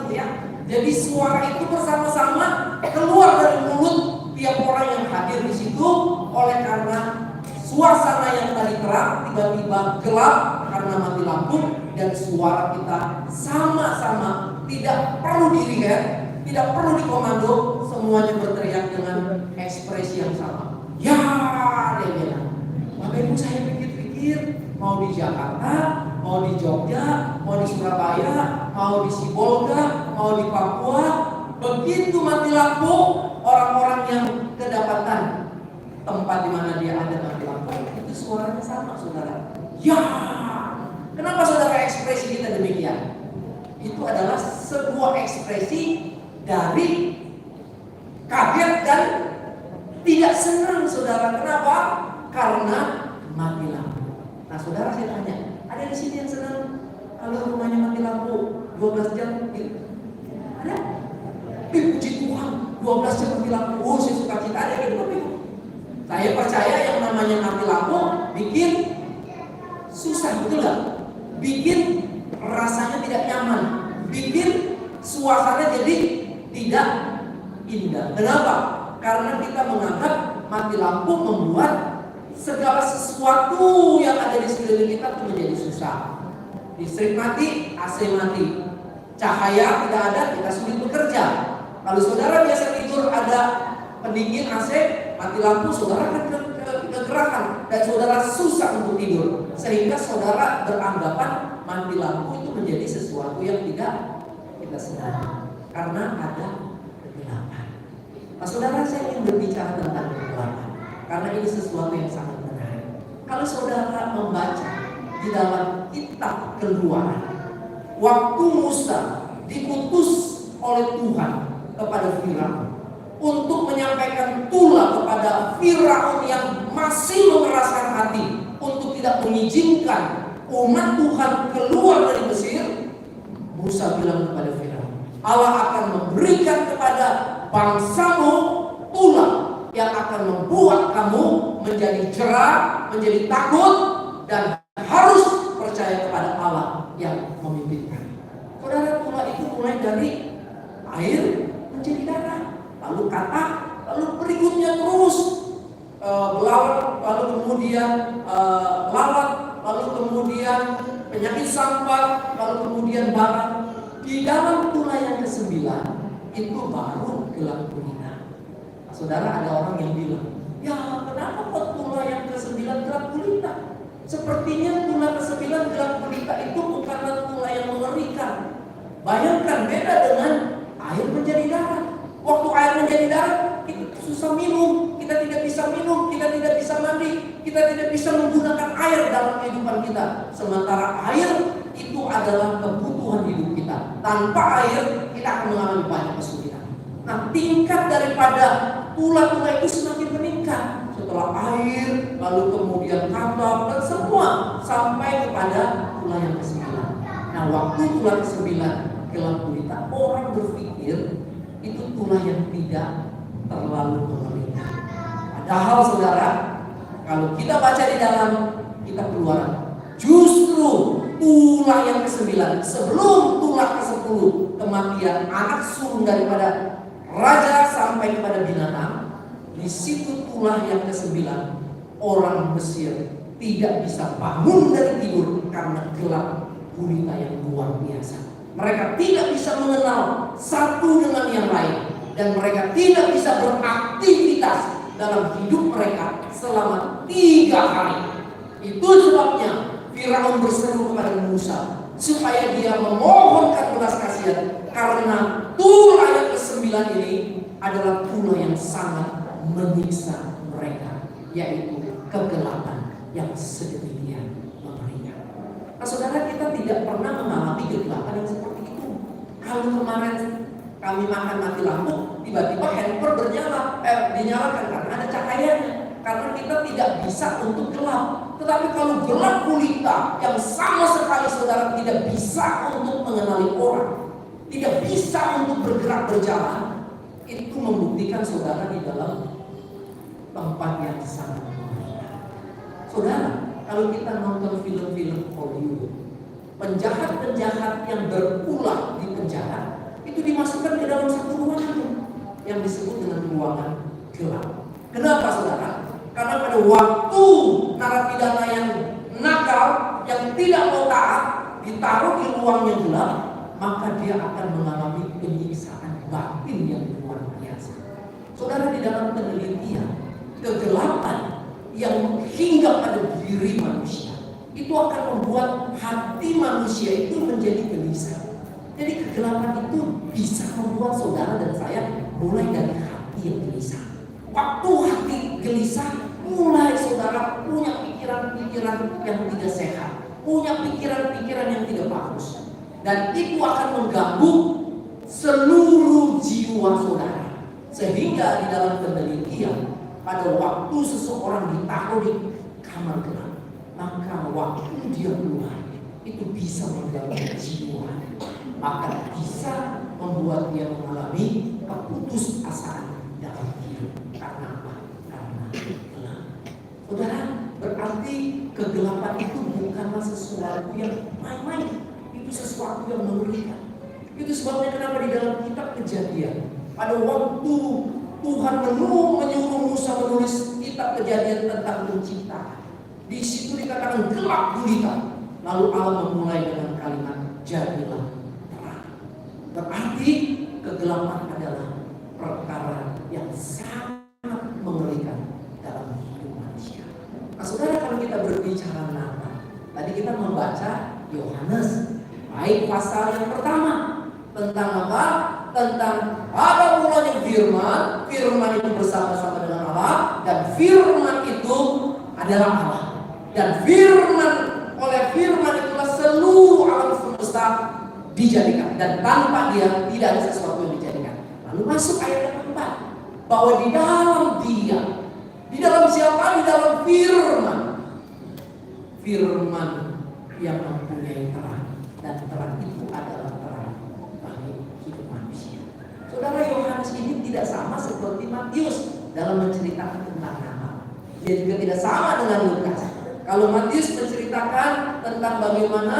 gitu ya. Jadi suara itu bersama-sama keluar dari mulut tiap orang yang hadir di situ. Oleh karena suasana yang tadi terang tiba-tiba gelap karena mati lampu, dan suara kita sama-sama, tidak perlu dilihat, tidak perlu dikomando, semuanya berteriak dengan ekspresi yang sama. Ya, dia bilang. Bapak Ibu, saya pikir-pikir, mau di Jakarta, mau di Jogja, mau di Surabaya, mau di Sibolga, mau di Papua, begitu mati lampu, orang-orang yang kedapatan tempat di mana dia ada itu suaranya sama, saudara. Ya, kenapa saudara ekspresi kita demikian? Itu adalah sebuah ekspresi dari kaget dan tidak senang, saudara. Kenapa? Karena mati lampu. Nah, saudara, saya tanya, ada di sini yang senang kalau rumahnya mati lampu 12 jam? Gitu? Ada? Puji Tuhan, 12 jam mati lampu. Oh, saya suka cita, ada gitu. Saya percaya yang namanya mati lampu bikin susah, betul nggak? Bikin rasanya tidak nyaman, bikin suasana jadi tidak indah. Kenapa? Karena kita menganggap mati lampu membuat segala sesuatu yang ada di sekeliling kita itu menjadi susah. Listrik mati, AC mati, cahaya tidak ada, kita sulit bekerja. Kalau saudara biasa tidur ada pendingin AC, mati lampu, saudara akan kegerakan dan saudara susah untuk tidur, sehingga saudara beranggapan mati lampu itu menjadi sesuatu yang tidak kita senangi karena ada kegelapan. Nah, saudara, saya ingin berbicara tentang kegelapan karena ini sesuatu yang sangat menarik. Kalau saudara membaca di dalam kitab Keluaran, waktu Musa diutus oleh Tuhan kepada Firaun untuk menyampaikan tulah kepada Firaun yang masih mengeraskan hati untuk tidak mengizinkan umat Tuhan keluar dari Mesir, Musa bilang kepada Firaun, Allah akan memberikan kepada bangsamu tulah yang akan membuat kamu menjadi jera, menjadi takut, dan harus percaya kepada Allah yang memimpin kami. Saudara, tulah itu mulai dari air menjadi darah, lalu kata, lalu berikutnya terus belalang, lalu kemudian lalat, lalu kemudian penyakit sampar, lalu kemudian bara. Di dalam tulah yang ke-9 itu baru gelap gulita. Nah, saudara, ada orang yang bilang, ya kenapa kok tulah yang ke-9 gelap gulita? Sepertinya tulah ke-9 gelap gulita itu bukanlah tulah yang mengerikan. Bayangkan, beda dengan air menjadi darah. Waktu air menjadi darah, kita susah minum, kita tidak bisa minum, kita tidak bisa mandi, kita tidak bisa menggunakan air dalam kehidupan kita. Sementara air itu adalah kebutuhan hidup kita. Tanpa air, kita akan mengalami banyak kesulitan. Nah, tingkat daripada tulah-tulah itu semakin meningkat. Setelah air, lalu kemudian kapal, dan semua sampai kepada tulah yang ke-9. Nah, waktu tulah ke-9 gelap gulita, orang berpikir itu tulah yang tidak terlalu mengerikan. Padahal saudara, kalau kita baca di dalam kitab Keluaran, justru tulah yang ke-9 sebelum tulah ke-10, kematian anak sulung daripada raja sampai kepada binatang, di situ tulah yang ke-9 orang Mesir tidak bisa bangun dari tidur karena gelap gulita yang luar biasa. Mereka tidak bisa mengenal satu dengan yang lain, dan mereka tidak bisa beraktivitas dalam hidup mereka selama 3 hari. Itu sebabnya Firaun berseru kepada Musa supaya dia memohonkan belas kasihan, karena tulah yang ke-9 ini adalah tulah yang sangat menyiksa mereka, yaitu kegelapan yang sedemikian mengerikan. Nah, saudara, kita tidak pernah mengalami kegelapan yang seperti itu. Kalau kemarin kami makan mati lampu, tiba-tiba handphone dinyalakan karena ada cahayanya. Karena kita tidak bisa untuk gelap. Tetapi kalau gelap gulita yang sama sekali saudara tidak bisa untuk mengenali orang, tidak bisa untuk bergerak berjalan, itu membuktikan saudara di dalam tempat yang sangat mengerikan. Saudara, kalau kita nonton film-film Hollywood, penjahat-penjahat yang berulah di penjara itu dimasukkan ke dalam satu ruangan yang disebut dengan ruangan gelap. Kenapa, saudara? Karena pada waktu narapidana yang nakal, yang tidak mau taat, ditaruh di ruang yang gelap, maka dia akan mengalami penyiksaan batin yang luar biasa. Saudara, di dalam penelitian, kegelapan yang hingga pada diri manusia itu akan membuat hati manusia itu menjadi gelisah. Jadi kegelapan itu bisa membuat saudara dan saya mulai dari hati yang gelisah. Waktu hati gelisah, mulai saudara punya pikiran-pikiran yang tidak sehat, punya pikiran-pikiran yang tidak bagus, dan itu akan mengganggu seluruh jiwa saudara. Sehingga di dalam penelitian, pada waktu seseorang ditaruh di kamar gelap, maka waktu dia keluar itu bisa mengganggu jiwa, maka bisa membuat dia mengalami keputusasaan dalam hidup. Karena apa? Karena gelap. Saudara, berarti kegelapan itu bukanlah sesuatu yang main-main, itu sesuatu yang mengerikan. Itu sebabnya kenapa di dalam kitab Kejadian, pada waktu Tuhan menyuruh Musa menulis kitab Kejadian tentang penciptaan, di situ dikatakan gelap gulita. Lalu Allah memulai dengan kalimat jadilah terang. Berarti kegelapan adalah perkara yang sangat mengerikan dalam hidup manusia. Nah saudara, kalau kita berbicara Natal, tadi kita membaca Yohanes baik pasal yang pertama tentang apa? Tentang pada mulanya firman, firman itu bersama-sama dengan Allah, dan firman itu adalah Allah, dan oleh firman itulah seluruh alam semesta dijadikan, dan tanpa dia tidak ada sesuatu yang dijadikan. Lalu masuk ayat yang keempat, bahwa di dalam dia, di dalam siapa? Di dalam firman yang mempunyai terang, dan terang itu adalah terang bagi hidup manusia. Saudara, Yohanes ini tidak sama seperti Matius dalam menceritakan tentang Natal. Dia juga tidak sama dengan Lukas. Kalau Matius menceritakan tentang bagaimana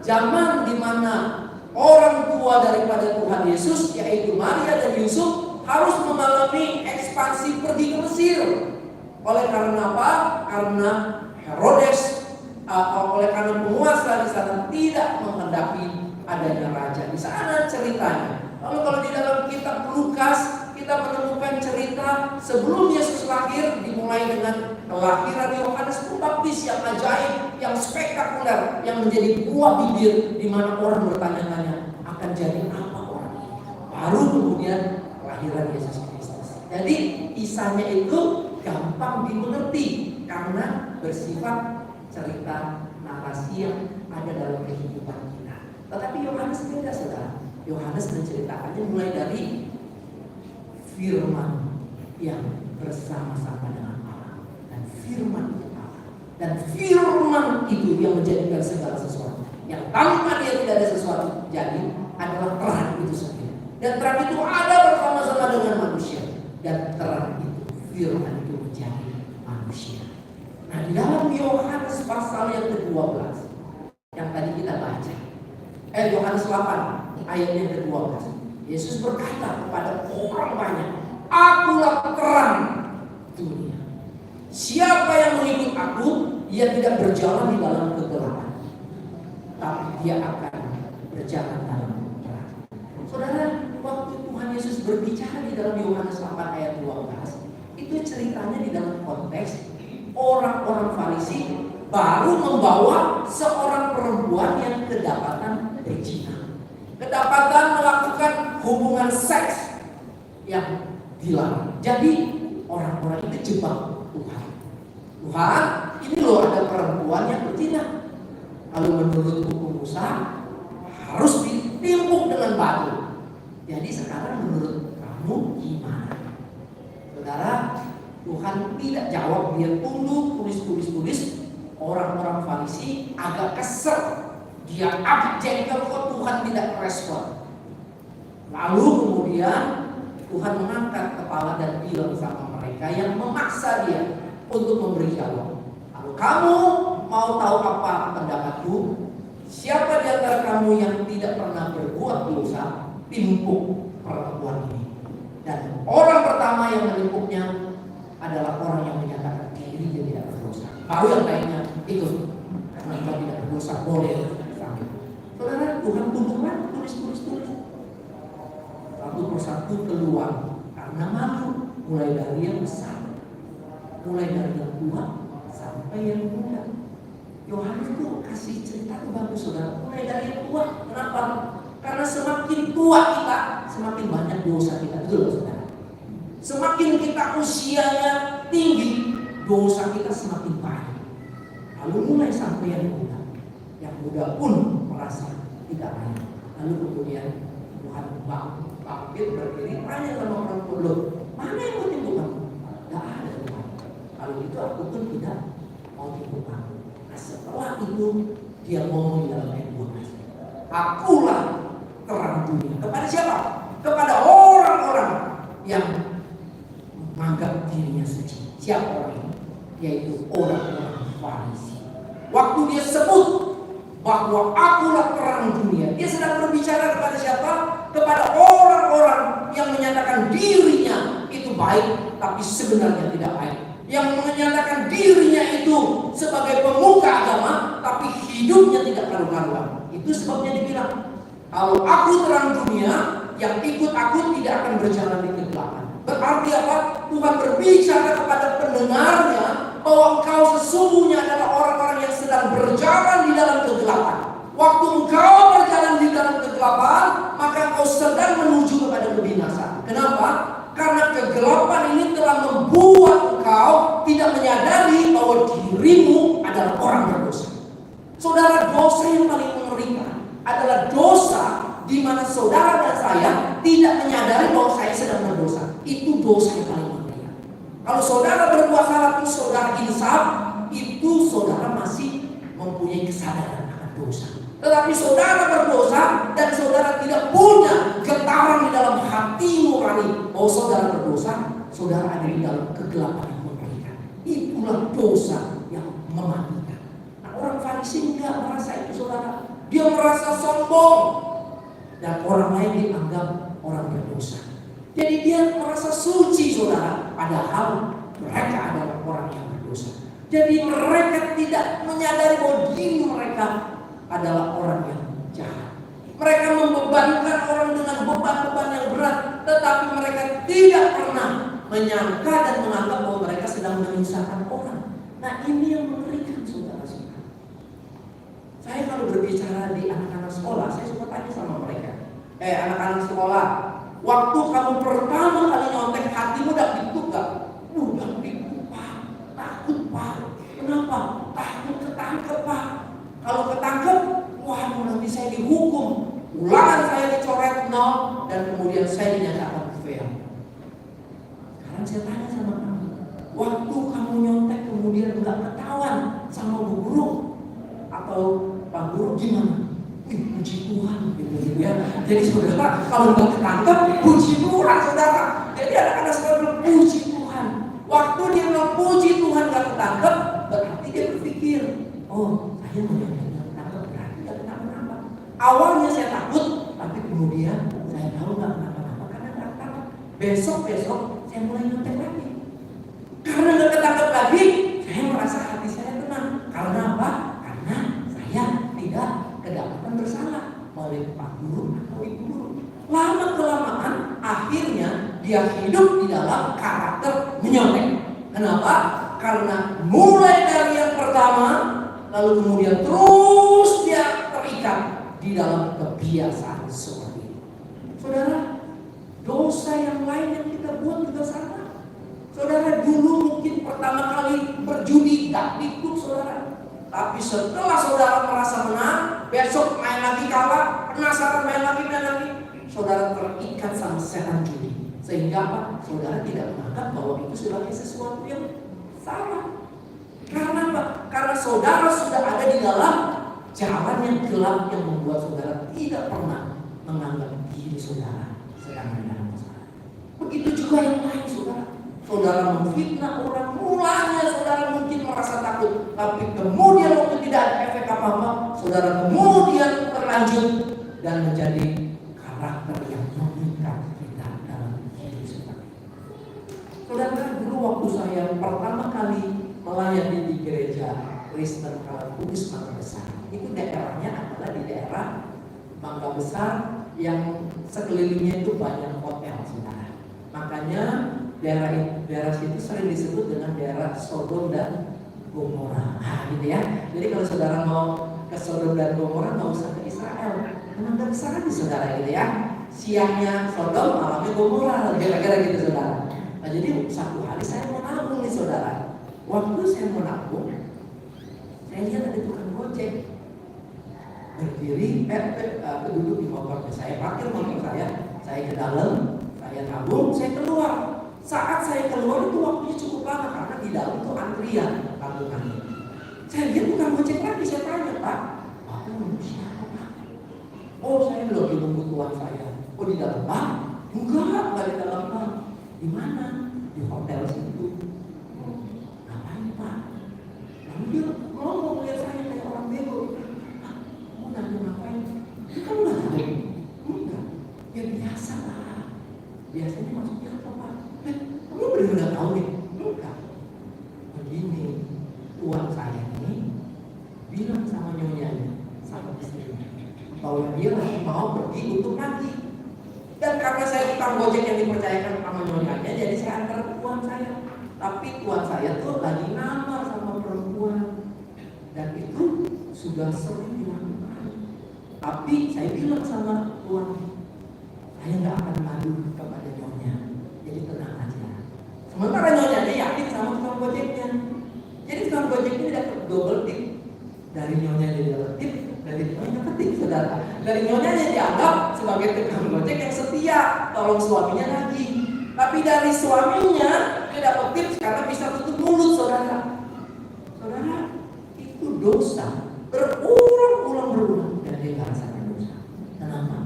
zaman di mana orang tua daripada Tuhan Yesus, yaitu Maria dan Yusuf, harus mengalami ekspansi pergi ke Mesir. Oleh karena apa? Karena Herodes, oleh karena penguasa di sana tidak menghendaki adanya raja di sana ceritanya. Lalu kalau di dalam kitab Lukas kita menemukan cerita sebelum Yesus lahir, dimulai dengan kelahiran Yohanes Pembaptis yang ajaib, yang spektakuler, yang menjadi buah bibir di mana orang bertanya-tanya akan jadi apa orang ini. Baru kemudian kelahiran Yesus Kristus. Jadi kisahnya itu gampang dimengerti karena bersifat cerita narasi yang ada dalam kehidupan kita. Tetapi Yohanes beda, saudara. Yohanes menceritakannya mulai dari firman yang bersama-sama dengan Allah, dan firman itu Allah, dan firman itu yang menjadikan segala sesuatu. Yang tanpa dia tidak ada sesuatu jadi adalah terang itu sendiri, dan terang itu ada bersama-sama dengan manusia, dan terang itu, firman itu menjadi manusia. Nah, di dalam Yohanes pasal yang ke-12 yang tadi kita baca, Yohanes 8 ayat yang ke-12, Yesus berkata kepada orang banyak, "Akulah terang dunia. Siapa yang mengikut aku, ia tidak berjalan di dalam kegelapan, tapi dia akan berjalan dalam terang." Saudara, waktu Tuhan Yesus berbicara di dalam Yohanes 8 ayat 12, itu ceritanya di dalam konteks orang-orang Farisi baru membawa seorang perempuan yang kedapatan berzina, kedapatan melakukan hubungan seks yang dilarang. Jadi orang-orang itu jebak Tuhan. Tuhan, ini loh ada perempuan yang berzina. Kalau menurut hukum Musa harus ditimpuk dengan batu. Jadi sekarang menurut kamu gimana? Saudara, Tuhan tidak jawab, dia tunduk tulis. Orang-orang Farisi agak kesel, dia agak jengkel kok Tuhan tidak respon. Lalu kemudian Tuhan mengangkat kepala dan bilang sama mereka yang memaksa dia untuk memberi jawab. Kalau kamu mau tahu apa pendapatku, siapa di antara kamu yang tidak pernah berbuat dosa, timpuk perempuan ini. Dan orang pertama yang menimpuknya adalah orang yang menyatakan dirinya tidak berdosa. Baru yang lainnya ikut, karena dia tidak berdosa boleh. Saudara, Tuhan tuntutkan tulis. Satu persatu keluar karena malu, mulai dari yang besar, mulai dari yang tua sampai yang muda. Yohanes tuh kasih cerita tuh bagus, saudara. Mulai dari yang tua, kenapa? Karena semakin tua kita, semakin banyak dosa kita, betul saudara. Semakin kita usianya tinggi, dosa kita semakin banyak. Lalu mulai sampai yang muda pun merasa tidak layak. Lalu kemudian Tuhan bangkit berdiri, tanya sama orang tua, mana yang mau timbuk kamu? Tidak ada Tuhan. Kalau itu aku pun tidak mau timbuk kamu. Nah setelah itu dia ngomong di dalam ayat 12, akulah terang dunia. Kepada siapa? Kepada orang-orang yang menganggap dirinya suci. Siapa orang ini? Yaitu orang-orang Farisi. Waktu dia sebut bahwa akulah terang dunia, dia sedang berbicara kepada siapa? Kepada orang-orang yang menyatakan dirinya itu baik, tapi sebenarnya tidak baik. Yang menyatakan dirinya itu sebagai pemuka agama, tapi hidupnya tidak karu-karuan. Itu sebabnya dibilang, kalau aku terang dunia, yang ikut aku tidak akan berjalan di kegelapan. Berarti apa? Tuhan berbicara kepada pendengarnya bahwa engkau sesungguhnya adalah orang-orang yang sedang berjalan di dalam kegelapan. Waktu engkau berjalan di dalam kegelapan, maka engkau sedang menuju kepada kebinasaan. Kenapa? Karena kegelapan ini telah membuat engkau tidak menyadari bahwa dirimu adalah orang berdosa. Saudara, dosa yang paling mengerikan adalah dosa di mana saudara dan saya tidak menyadari bahwa saya sedang berdosa. Itu dosa yang paling mengerikan. Kalau saudara berbuat salah terus saudara insaf, itu saudara masih mempunyai kesadaran akan dosa. Tetapi saudara berdosa dan saudara tidak punya getaran di dalam hati nurani bahwa saudara berdosa, saudara ada di dalam kegelapan yang mengerikan. Itulah dosa yang mematikan. Nah, orang Farisi enggak merasa itu, saudara. Dia merasa sombong dan orang lain dianggap orang berdosa. Jadi dia merasa suci, saudara, padahal mereka adalah orang yang berdosa. Jadi mereka tidak menyadari bahwa diri mereka adalah orang yang jahat. Mereka membebankan orang dengan beban-beban yang berat, tetapi mereka tidak pernah menyangka dan menganggap bahwa mereka sedang menyusahkan orang. Nah, ini yang mengerikan, saudara-saudara. Saya kalau berbicara di anak-anak sekolah, saya suka tanya sama mereka, anak-anak sekolah, waktu kamu pertama kali nyontek, hatimu udah pikuk gak? Udah pikuk, Pak. Takut, Pak. Kenapa? Takut ketangkep, Pak. Kalau ketangkep, waduh, nanti saya dihukum. Ulangan saya dicoret 0 dan kemudian saya dinyatakan fail. Sekarang saya tanya sama kamu, waktu kamu nyontek kemudian nggak ketahuan sama Bu Guru atau Pak Guru, gimana? Puji Tuhan, gitu ya. Jadi saudara, kalau nggak ketangkep, puji Tuhan, saudara. Jadi anak-anak sekolah puji Tuhan. Waktu dia bilang puji Tuhan nggak ketangkep, berarti dia berpikir, oh, saya mau ketangkep, berarti nggak kenapa-napa. Awalnya saya takut, tapi kemudian saya tahu nggak kenapa-napa karena nggak ketangkep. Besok saya mulai nyontek lagi. Karena nggak ketangkep lagi, saya merasa hati saya tenang. Karena apa? Karena saya tidak kedapatan bersalah oleh Pak Guru atau Ibu Guru. Lama kelamaan akhirnya dia hidup di dalam karakter menyontek. Kenapa? Karena mulai dari yang pertama, lalu kemudian terus dia terikat di dalam kebiasaan seperti itu. Saudara, dosa yang lain yang kita buat juga sama. Saudara, dulu mungkin pertama kali berjudi gak ikut, saudara. Tapi setelah saudara merasa menang, besok main lagi kalah, penasaran main lagi, saudara terikat sama setan judi. Sehingga apa? Saudara tidak menganggap bahwa itu sebagai sesuatu yang salah. Karena apa? Karena saudara sudah ada di dalam jalan yang gelap yang membuat saudara tidak pernah menganggap diri saudara sedang dalam masalah. Begitu juga yang lain, saudara. Saudara memfitnah orang, mulanya saudara mungkin merasa takut, tapi kemudian waktu tidak ada efek apa-apa, saudara kemudian berlanjut dan menjadi karakter yang mengikat kita dalam hidup saudara. Saudara, dulu waktu saya pertama kali melayani di gereja Kristen Kudus Mangga Besar, itu daerahnya adalah di daerah Mangga Besar yang sekelilingnya itu banyak hotel, saudara. Makanya daerah situ sering disebut dengan daerah Sodom dan Gomora. Nah, gitu ya. Jadi kalau saudara mau ke Sodom dan Gomora, nggak usah ke Israel. Memang nggak bisa lagi, saudara, gitu ya. Siangnya Sodom, malamnya Gomora, kira-kira gitu, saudara. Nah, jadi satu hari saya mau nabung nih, saudara. saudara, waktu saya mau nabung, saya lihat ada tukang gojek berdiri, duduk di motor saya, parkir motor saya ke dalam, saya nabung, saya keluar. Saat saya keluar itu waktunya cukup lama karena di dalam itu antrian tabungannya. Saya lihat tukang gojek lagi, saya tanya, Pak, Bapak nunggu siapa, Pak? Oh, saya belum nunggu tuan saya. Oh, di dalam Pak? Enggak di dalam Pak. Di mana? Di hotel situ. Ngapain, Pak? Lalu dia ngomong lihat saya kayak orang bego. Kamu nanya ngapain? Kamu nggak tahu? Enggak. Ya biasa lah. Biasanya maksudnya apa, Pak? Kamu benar-benar tahu nih? Enggak. Begini, tuan saya ini bilang sama nyonyanya, sama istrinya, bahwa dia lagi mau pergi untuk ngaji. Dan karena saya tukang gojek yang dipercayakan sama nyonyanya, jadi saya antar tuan saya. Tapi tuan saya tuh lagi ngamar sama perempuan, dan itu sudah sering dilakukan. Tapi saya bilang sama tuan, saya nggak akan madu kepada nyonya, jadi tenang aja. Sementara nyonyanya yakin sama tukang gojeknya. Jadi tukang gojek ini dapat double tip. Dari nyonya jadi dapat tip, dari nyonya ketik, saudara. Dari nyonyanya dianggap sebagai tukang gojek yang setia, tolong suaminya lagi. Tapi dari suaminya dia dapat tips karena bisa tutup mulut, saudara. Saudara, itu dosa berulang dan dia nggak rasakan dosa. Kenapa?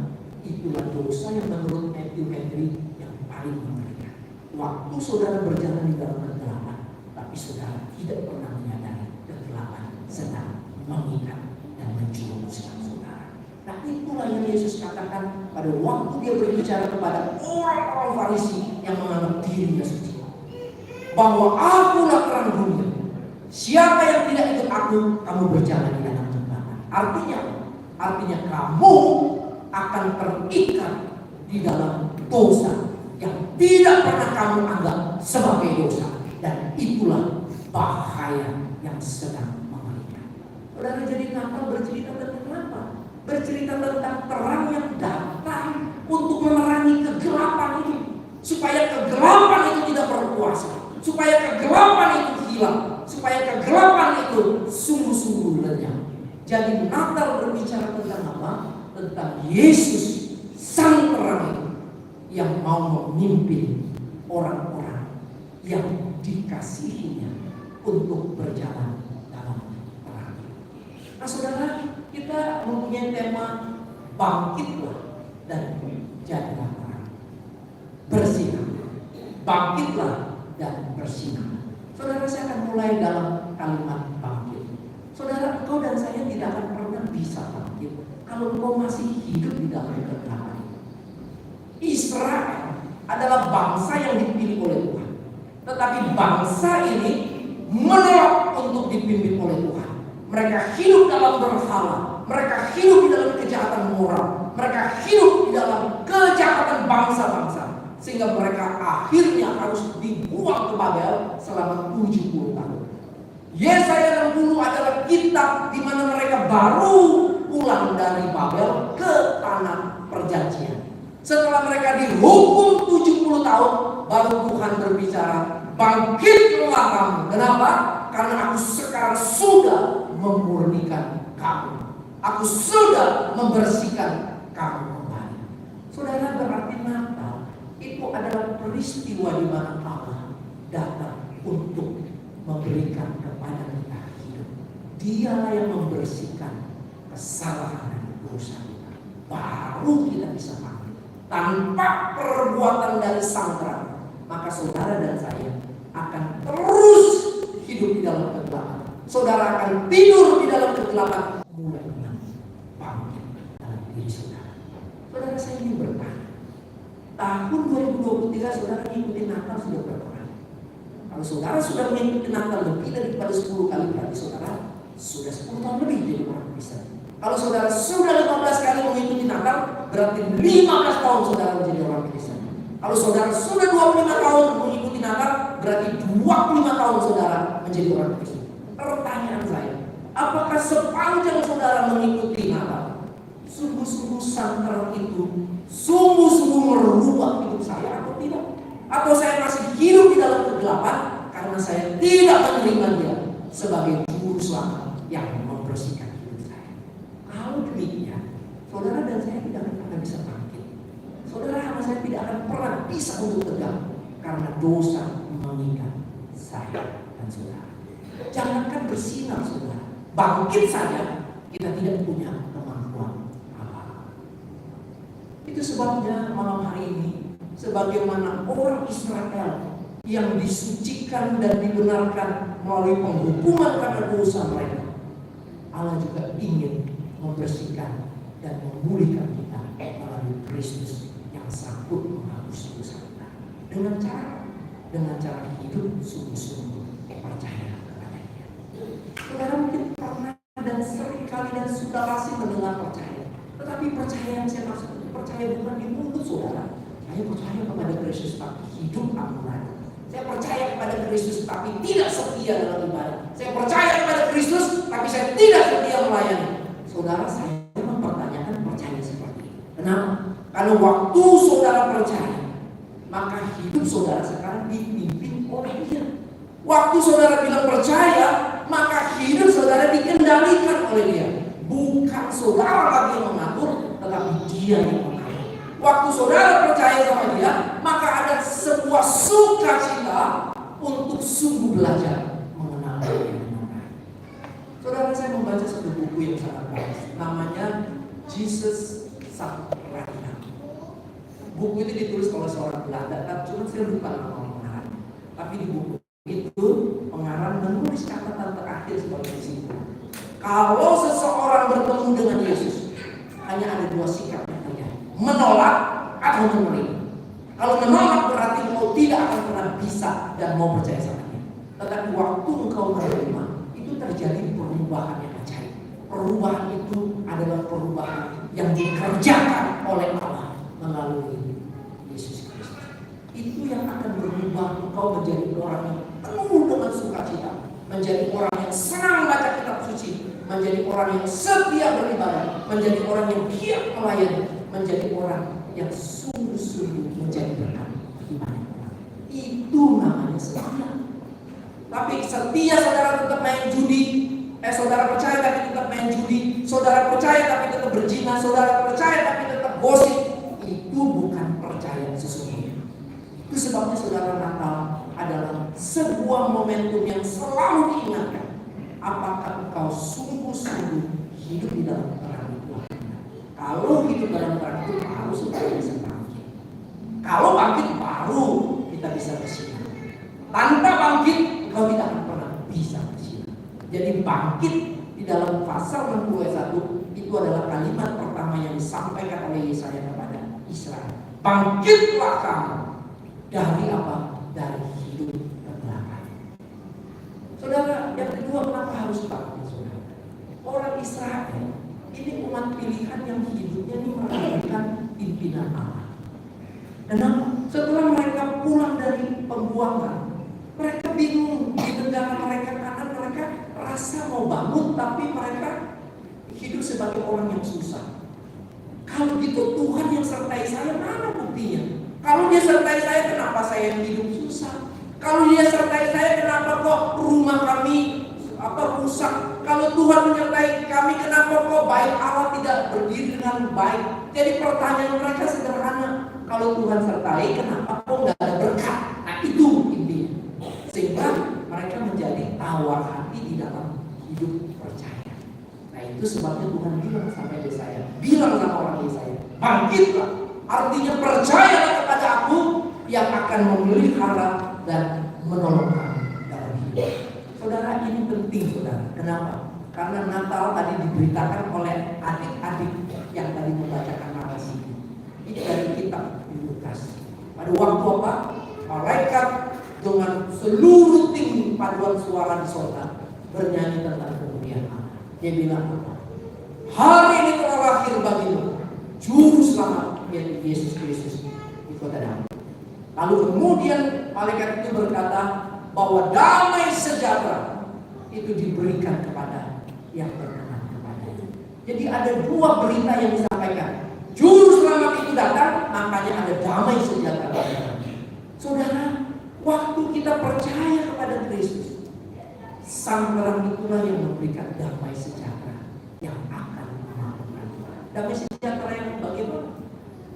Itulah dosa yang menurut Matthew Henry yang paling mengerikan. Waktu saudara berjalan di dalam kegelapan, tapi saudara tidak pernah menyadari kegelapan sedang mengikat dan menjerumuskan saudara. Nah, itulah yang Yesus katakan pada waktu dia berbicara kepada orang-orang Farisi yang menganggap dirinya suci, bahwa akulah terang dunia. Siapa yang tidak ikut aku, kamu berjalan di dalam kegelapan. Artinya kamu akan terikat di dalam dosa yang tidak pernah kamu anggap sebagai dosa. Dan itulah bahaya yang sedang mengerikan. Saudara, jadi Natal bercerita tentang apa? Bercerita tentang terang yang datang untuk menerangi kegelapan itu, supaya kegelapan itu tidak berkuasa, supaya kegelapan itu hilang, supaya kegelapan itu sungguh-sungguh lenyap. Jadi Natal berbicara tentang apa? Tentang Yesus sang terang itu yang mau memimpin orang-orang yang dikasihinya untuk berjalan dalam terang. Nah, saudara, kita mempunyai tema bangkitlah dan jadilah terang. Bersinar, bangkitlah dan bersinar. Saudara, saya akan mulai dalam kalimat bangkit. Saudara, engkau dan saya tidak akan pernah bisa bangkit kalau engkau masih hidup di dalam kegelapan. Israel adalah bangsa yang dipilih oleh Tuhan, tetapi bangsa ini menolak untuk dipimpin oleh Tuhan. Mereka hidup dalam berhala, mereka hidup di dalam kejahatan moral, mereka hidup di dalam kejahatan bangsa-bangsa, sehingga mereka akhirnya harus dibuang ke Babel selama 70 tahun. Yesaya 60 adalah kitab di mana mereka baru pulang dari Babel ke tanah perjanjian. Setelah mereka dihukum 70 tahun, baru Tuhan berbicara, bangkitlah kamu. Kenapa? Karena aku sekarang sudah memurnikan kamu. Aku sudah membersihkan kamu kembali. Saudara, berarti Natal itu adalah peristiwa di mana Allah datang untuk memberikan kepada kita hidup. Dialah yang membersihkan kesalahan dan dosa kita. Baru kita bisa bangkit. Tanpa perbuatan dari sang terang, maka saudara dan saya akan terus hidup di dalam kegelapan. Saudara akan tidur di dalam kegelapan. Mulai bangkit dalam diri saudara. Saudara, saya ingin bertanya, tahun 2023 saudara mengikuti Natal sudah berapa kali? Kalau saudara sudah mengikuti Natal lebih daripada 10 kali, berarti saudara sudah 10 tahun lebih jadi orang Kristen. Kalau saudara sudah 15 kali mengikuti Natal, berarti 15 tahun saudara menjadi orang Kristen. Kalau saudara sudah 25 tahun mengikuti Natal, berarti 25 tahun saudara menjadi orang Kristen. Pertanyaan saya, apakah sepanjang saudara mengikuti Natal, sungguh-sungguh sang terang itu sungguh-sungguh merubah hidup saya atau tidak? Atau saya masih hidup di dalam kegelapan karena karena saya tidak menerima dia sebagai juru selamat yang membersihkan hidup saya. Kalau demikian, saudara dan saya tidak akan pernah bisa bangkit. Saudara sama saya tidak akan pernah bisa untuk tegak karena dosa mengikat saya dan saudara. Jangankan bersinar saudara, bangkit saja kita tidak punya kemampuan apa-apa. Itu sebabnya malam hari ini, sebagaimana orang Israel yang disucikan dan dibenarkan melalui penghukuman karena dosa mereka, Allah juga ingin membersihkan dan memulihkan kita melalui Kristus yang sanggup menghapus dosa kita dengan cara hidup sungguh-sungguh percaya kepada-Nya. Saudara mungkin pernah dan sering kali dan sudah pasti mendengar percaya, tetapi percaya yang saya maksud itu percaya bukan di mulut saudara. Saya percaya kepada Kristus tapi hidup aman. Saya percaya kepada Kristus tapi tidak setia dalam ibadah. Saya percaya kepada Kristus tapi saya tidak setia melayani. Saudara, saya mempertanyakan percaya seperti ini. Kenapa? Karena waktu saudara percaya, maka hidup saudara sekarang dipimpin oleh Dia. Waktu saudara bilang percaya, maka hidup saudara dikendalikan oleh Dia. Bukan saudara lagi yang mengatur, tetapi Dia yang mengatur. Waktu saudara percaya sama Dia, maka ada sebuah sukacita untuk sungguh belajar mengenal Dia. Saudara, saya membaca satu buku yang sangat bagus, namanya Jesus Sakrina. Buku itu ditulis oleh seorang Belanda, tapi cuma saya lupa nama pengarangnya. Tapi di buku itu pengarang menulis catatan terakhir sebagai kesimpulan. Kalau seseorang bertemu dengan Yesus, hanya ada dua sikap yang terjadi: menolak atau menerima. Kalau menolak berarti engkau tidak akan pernah bisa dan mau percaya sama Dia. Tetapi waktu engkau menerima, itu terjadi perubahan yang ajaib. Perubahan itu adalah perubahan yang dikerjakan oleh Allah melalui Yesus Kristus. Itu yang akan berubah engkau menjadi orang yang penuh dengan sukacita, menjadi orang yang senang baca kitab suci, menjadi orang yang setia beribadah, menjadi orang yang giat melayani, menjadi orang yang sungguh-sungguh menjadi berkat iman. Itu namanya setia. Tapi setia saudara tetap main judi, saudara percaya tapi tetap main judi, saudara percaya tapi tetap berzina, saudara percaya tapi tetap gosip, itu bukan percaya sesungguhnya. Itu sebabnya saudara, Natal adalah sebuah momentum yang selalu diingatkan. Apakah engkau sungguh-sungguh hidup di dalam terang Tuhan? Kalau hidup dalam terang itu baru saudara bisa bangkit. Kalau bangkit baru kita bisa bersinar. Tanpa bangkit engkau tidak akan pernah bisa bersinar. Jadi bangkit di dalam pasal 61 itu adalah kalimat pertama yang disampaikan oleh Yesaya kepada Israel. Bangkitlah kamu dari apa? Dari hidup kegelapan. Saudara, yang kedua, kenapa harus bangkit, saudara? Orang Israel ini umat pilihan yang hidupnya ini merasakan pimpinan Allah. Dan setelah mereka pulang dari pembuangan, mereka bingung di negara mereka karena mereka rasa mau bangun, tapi mereka hidup sebagai orang yang susah. Kalau gitu Tuhan yang sertai saya, mana buktinya? Kalau Dia sertai saya, kenapa saya yang hidup susah? Kalau Dia sertai saya, kenapa kok rumah kami rusak? Kalau Tuhan menyertai kami, kenapa kok baik Allah tidak berdiri dengan baik? Jadi pertanyaan mereka sederhana. Kalau Tuhan sertai, kenapa kok nggak ada berkat? Nah itu intinya. Sehingga mereka menjadi tawar hati di dalam hidup percaya. Nah itu sebabnya Tuhan bilang sampai Yesaya, bilang sama orang Yesaya, bangkitlah. Artinya percayalah kepada Aku yang akan memelihara dan menolong kamu dalam hidup. Saudara, ini penting saudara. Kenapa? Karena Natal tadi diberitakan oleh adik-adik yang tadi membacakan narasi ini. Ini dari kitab Lukas. Pada waktu apa? Malaikat dengan seluruh tinggi paduan suara di sorga bernyanyi tentang kemuliaan Allah. Dia bilang apa? Hari ini telah lahir bagimu Juru Selamat, yaitu Yesus Kristus di kota Daud. Lalu kemudian malaikat itu berkata bahwa damai sejahtera itu diberikan kepada yang berkenan kepadanya. Jadi ada dua berita yang disampaikan. Juru Selamat itu datang, makanya ada damai sejahtera. Saudara, Waktu kita percaya kepada Kristus, Sang Terang itulah yang memberikan damai sejahtera yang akan memampukan. Damai sejahtera yang bagaimana?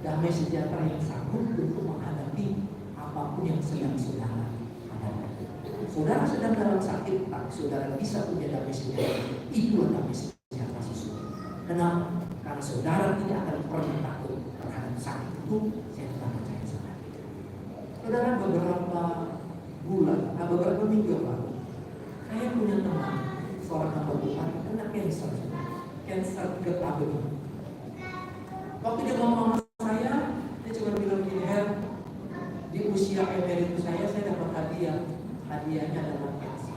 Damai sejahtera yang sanggup untuk menghadapi apapun yang sedang saudara hadapi. Saudara sedang dalam sakit, tapi saudara bisa punya damai sejahtera. Itulah damai sejahtera sesungguhnya. Kenapa? Karena saudara tidak akan pernah takut terhadap sakit itu. Saya tetap percaya sama itu. Saudara, beberapa minggu yang lalu, saya punya teman, seorang hamba Tuhan, kena cancer getah bening. Waktu dia ngomong sama saya, dia cuma bilang gini, di usia emeritus saya dapat hadiahnya adalah cancer.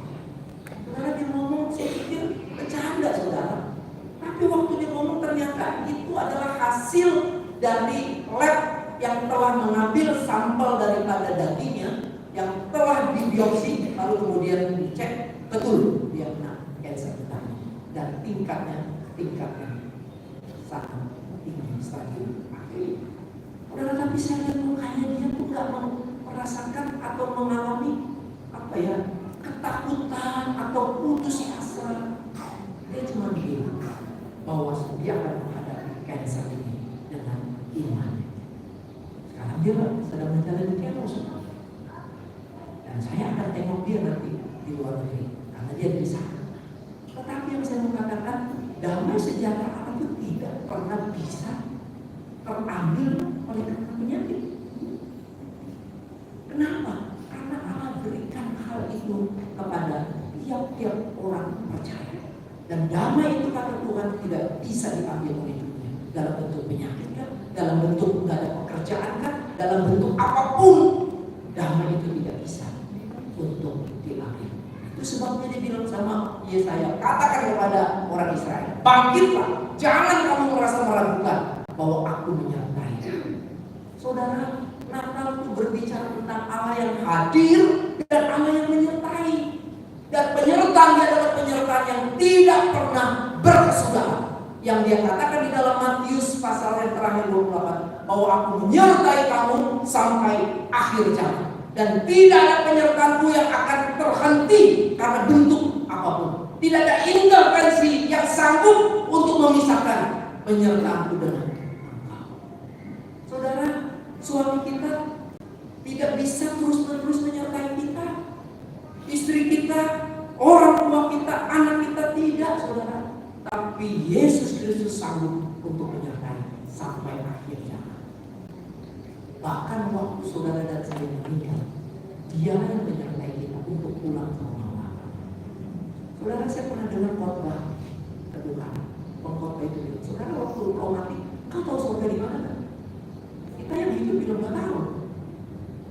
Saudara, dia ngomong, saya pikir bercanda saudara. Tapi waktu dia ngomong ternyata itu adalah hasil dari lab yang telah mengambil sampel daripada dagingnya, yang telah dibiopsi, lalu kemudian dicek, betul dia kena cancer getah dan tingkatnya sangat tinggi stadium akhir. Tapi saya lihat mukanya dia tuh nggak merasakan atau mengalami ketakutan atau putus asa. Dia cuma bilang bahwa dia akan menghadapi cancer ini dengan iman. Sekarang dia sedang menjalani kemos. Dan saya akan tengok dia nanti di luar negeri karena dia di sana. Tetapi yang saya mau katakan, damai sejahtera Allah itu tidak pernah bisa terambil oleh penyakit. Kenapa? Karena Allah berikan hal itu kepada tiap-tiap orang percaya. Dan damai itu kata Tuhan tidak bisa diambil oleh dunia. Dalam bentuk penyakit kan, dalam bentuk nggak ada pekerjaan kan, dalam bentuk apapun, damai itu tidak bisa untuk diambil. Itu sebabnya dia bilang sama Yesaya, katakan kepada orang Israel, bangkitlah, jangan kamu merasa meragukan bahwa aku menyertai. Saudara, Natal itu berbicara tentang Allah yang hadir dan Allah yang menyertai. Dan penyertaan dia adalah penyertaan yang tidak pernah berkesudahan. Yang dia katakan di dalam Matius pasal yang terakhir 28, bahwa aku menyertai kamu sampai akhir zaman. Dan tidak ada penyertaanku yang akan terhenti karena bentuk apapun. Tidak ada intervensi yang sanggup untuk memisahkan penyertaanku dengan engkau. Saudara, suami kita tidak bisa terus-menerus menyertai kita. Istri kita, orang tua kita, anak kita tidak, saudara. Tapi Yesus Kristus sanggup untuk menyertai sampai akhir zaman. Bahkan waktu saudara dan saya meninggal, Dia yang menyertai kita untuk pulang ke rumah. Saudara, saya pernah dengar khotbah kedua. Pengkhotbah itu bilang, saudara, waktu kau mati, kau tahu surga di mana kan? Kita yang hidup bilang nggak tahu.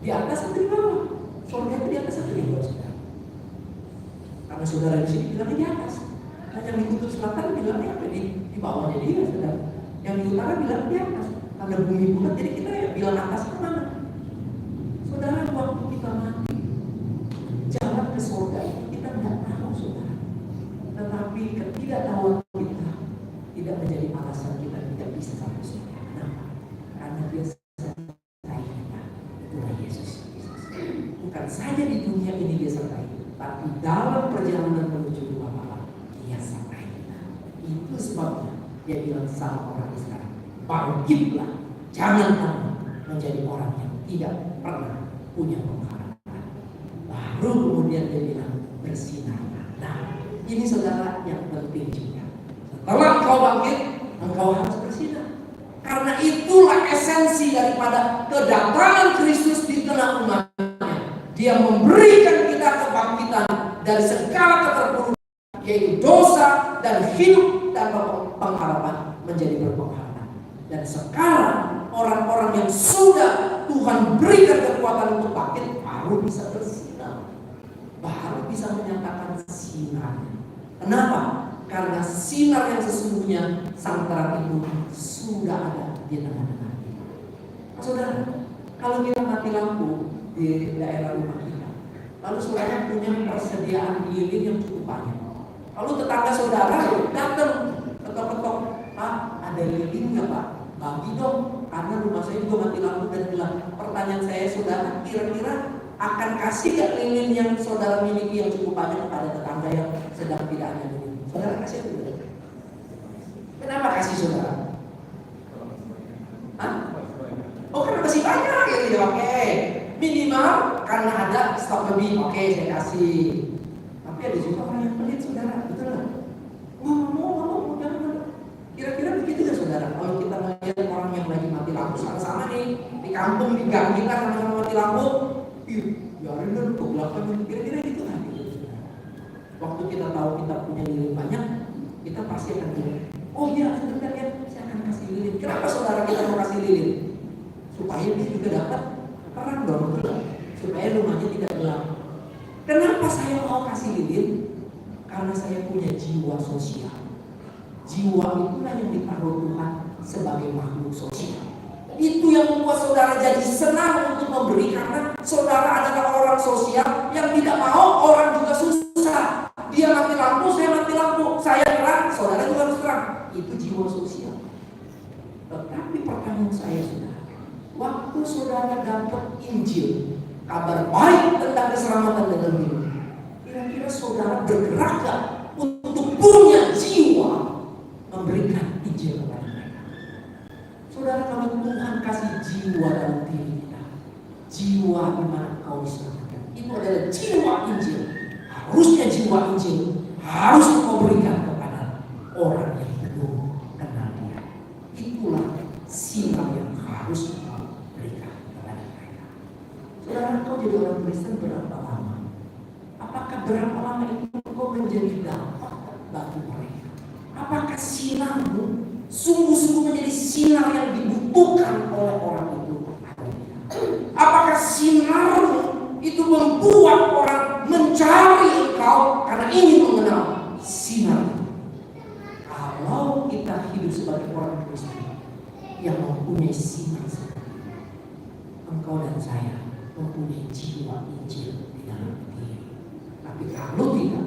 Di atas atau di bawah? Surga itu di atas atau di bawah, saudara? Karena saudara di sini bilangnya di atas. Nah, yang di kutub selatan bilangnya apa? Di bawahnya dia, saudara. Yang di utara bilang di atas. Karena bumi bulat, jadi kita ya bilang atas ke mana? Saudara, waktu kita mati, jalan ke surga itu kita nggak tahu, saudara. Tetapi ketidaktahuan kita tidak menjadi alasan kita tidak bisa sampai surga. Kenapa? Karena Dia sertai kita. Itulah Yesus. Bukan saja di dunia ini Dia sertai, tapi dalam perjalanan menuju rumah Allah, Dia sertai kita. Itu sebabnya Dia bilang sama orang Israel, bangkitlah, jangan kamu menjadi orang yang tidak pernah punya pengharapan. Baru kemudian Dia bilang bersinarlah. Nah, ini saudara yang penting juga. Setelah engkau bangkit, engkau harus bersinar. Karena itulah esensi daripada kedatangan Kristus di tengah umatnya. Dia memberikan kita kebangkitan dari segala keterpurukan, yaitu dosa dan hidup tanpa pengharapan menjadi berpengharapan. Dan sekarang orang-orang yang sudah Tuhan berikan kekuatan untuk bangkit baru bisa bersinar, baru bisa menyatakan sinarnya. Kenapa? Karena sinar yang sesungguhnya Sang Terang itu sudah ada di tengah-tengah kita. Saudara, kalau kita mati lampu di daerah rumah kita, lalu saudara punya persediaan lilin yang cukup banyak, lalu tetangga saudara datang ketok-ketok, Pak, ada lilin nggak Pak? Bagi dong, karena rumah saya juga mati lampu. Dan bilang, pertanyaan saya saudara, kira-kira akan kasih gak lilin yang saudara miliki yang cukup banyak kepada tetangga yang sedang tidak ada lilin? Saudara kasih atau tidak? Kenapa kasih saudara? Hah? Oh karena masih banyak ya tidak oke. Minimal karena ada stok lebih, oke saya kasih. Tapi ada juga orang yang pelit saudara, betul nggak? Ngomong, jangan. Kira-kira begitu ya saudara? Kalau kita melihat orang yang lagi mati lampu sama-sama nih di kampung, di gang kita sama-sama mati lampu, biarin dong ke belakang. Kira-kira gitu kan? Waktu kita tahu kita punya lilin banyak, kita pasti akan bilang, oh iya sebentar ya, saya akan kasih lilin. Kenapa saudara kita mau kasih lilin? Supaya dia juga dapat terang dong, betul? Supaya rumahnya tidak gelap. Kenapa saya mau kasih lilin? Karena saya punya jiwa sosial. Jiwa itulah yang ditaruh Tuhan sebagai makhluk sosial. Itu yang membuat saudara jadi senang untuk memberi, karena saudara adalah orang sosial yang tidak mau orang juga susah. Dia mati lampu, saya mati lampu. Saya terang, saudara juga harus terang. Itu jiwa sosial. Tetapi pertanyaan saya saudara, waktu saudara dapat Injil, kabar baik tentang keselamatan dalam hidup, kira-kira saudara bergerak gak untuk punya jiwa memberikan Injil kepada mereka? Saudara, kalau Tuhan kasih jiwa dalam diri kita, jiwa di mana kau diselamatkan, itu adalah jiwa Injil. Harusnya jiwa Injil harus kau berikan kepada orang yang belum kenal Dia. Itulah sinar yang harus kau berikan kepada mereka. Saudara, kau jadi orang Kristen berapa lama? Apakah berapa lama itu kau menjadi dampak bagi mereka? Apakah sinarmu sungguh-sungguh menjadi sinar yang dibutuhkan oleh orang itu? Apakah sinarmu itu membuat orang mencari engkau karena ingin mengenal sinar? Kalau kita hidup sebagai orang Kristen yang mempunyai sinar seperti itu, engkau dan saya mempunyai jiwa Injil di dalam diri. Tapi kalau tidak,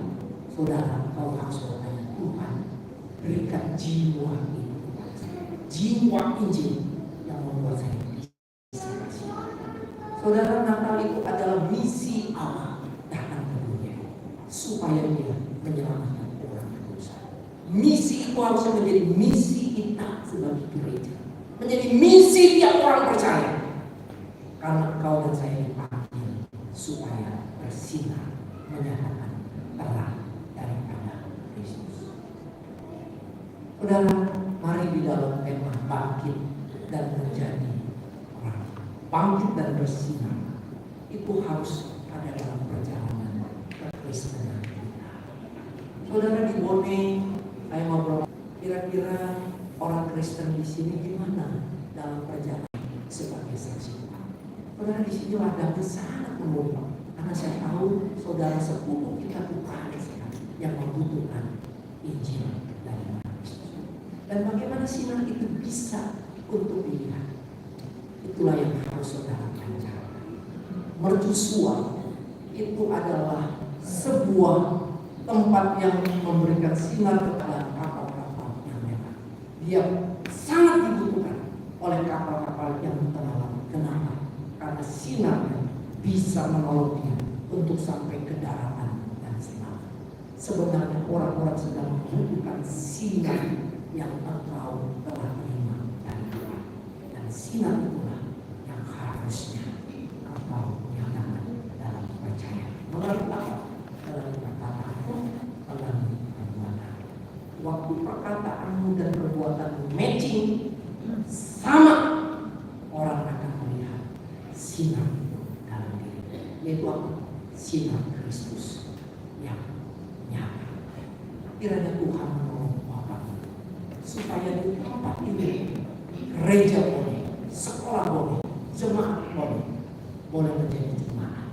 saudara, engkau harus bertanya, Tuhan, berikan jiwa itu, jiwa Injil yang membuat saya bisa kasih. Saudara, Natal itu adalah misi Allah datang ke dunia supaya Dia menyelamatkan orang berdosa. Misi itu harusnya menjadi misi kita sebagai gereja, menjadi misi tiap orang percaya, karena kau dan saya dipanggil supaya bersinar menyatakan terang daripada Kristus. Saudara, mari di dalam tema bangkit dan menjadi orang, bangkit dan bersinar, itu harus ada dalam perjalanan kekristenan kita. Saudara, di Bone saya ngobrol, kira-kira orang Kristen di sini gimana dalam perjalanan sebagai saksi Tuhan? Saudara, di sini ladangnya sangat memumpah, karena saya tahu saudara sepupu kita tuh banyak sekali yang membutuhkan Injil dari Kristus. Dan bagaimana sinar itu bisa untuk dilihat? Itulah yang harus saudara pelajari. Mercusuar itu adalah sebuah tempat yang memberikan sinar kepada kapal-kapal yang merah. Dia sangat dibutuhkan oleh kapal-kapal yang tenggelam. Kenapa? Karena sinarnya bisa menolong dia untuk sampai ke daratan dan selamat. Sebenarnya orang-orang sedang membutuhkan sinar yang engkau telah terima dari Tuhan. Dan sinar itulah yang harusnya engkau nyatakan dalam percaya. Melalui apa? Melalui perkataanmu, melalui perbuatan. Waktu perkataanmu dan perbuatanmu matching sama, orang akan melihat sinar dalam diri, yaitu apa? Sinar Kristus yang nyata. Kiranya Tuhan menolong Bapak supaya di tempat ini gereja boleh, sekolah boleh, jemaat boleh menjadi jemaat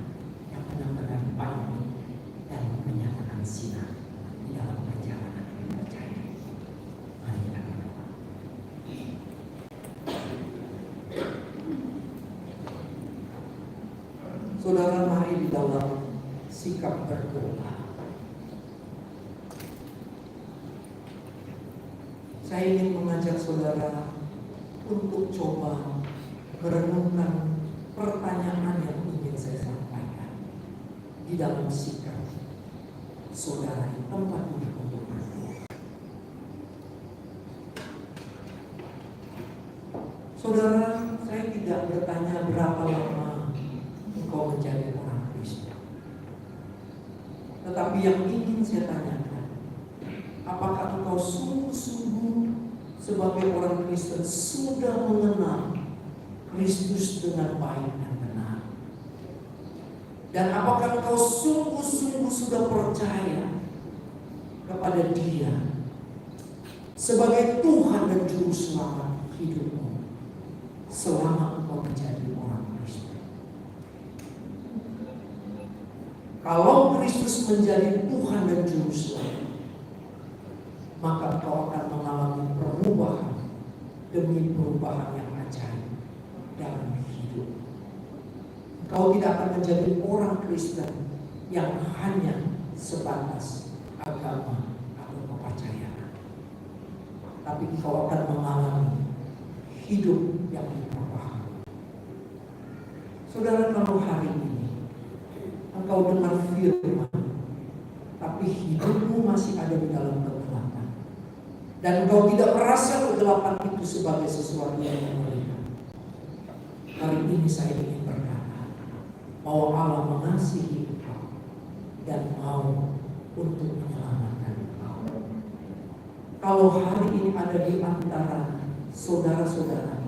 yang benar-benar bangun dan menyatakan sinar di dalam perjalanan percaya. Mari kita berdoa. Saudara, mari di dalam sikap berdoa, saya ingin mengajak saudara untuk coba merenungkan pertanyaan yang ingin saya sampaikan. di dalam sikap saudara di tempat duduk untuk berdoa. Saudara, saya tidak bertanya berapa lama engkau menjadi orang Kristen. Tetapi yang ingin saya tanyakan, apakah engkau sungguh-sungguh sebagai orang Kristen sudah mengenal Kristus dengan baik dan benar? Dan apakah engkau sungguh-sungguh sudah percaya kepada Dia sebagai Tuhan dan Juru Selamat hidupmu selama engkau menjadi orang Kristen? Kalau Kristus menjadi Tuhan dan Juru Selamat, maka engkau akan mengalami perubahan demi perubahan yang ajaib dalam hidup. Engkau tidak akan menjadi orang Kristen yang hanya sebatas agama atau kepercayaan, tapi engkau akan mengalami hidup yang diperubah. Saudara, kalau hari ini engkau dengar firman, tapi hidupmu masih ada di dalam kegelapan, dan engkau tidak merasa kegelapan itu sebagai sesuatu yang mengerikan, hari ini saya ingin berkata bahwa Allah mengasihi engkau dan mau untuk menyelamatkan engkau. Kalau hari ini ada di antara saudara-saudara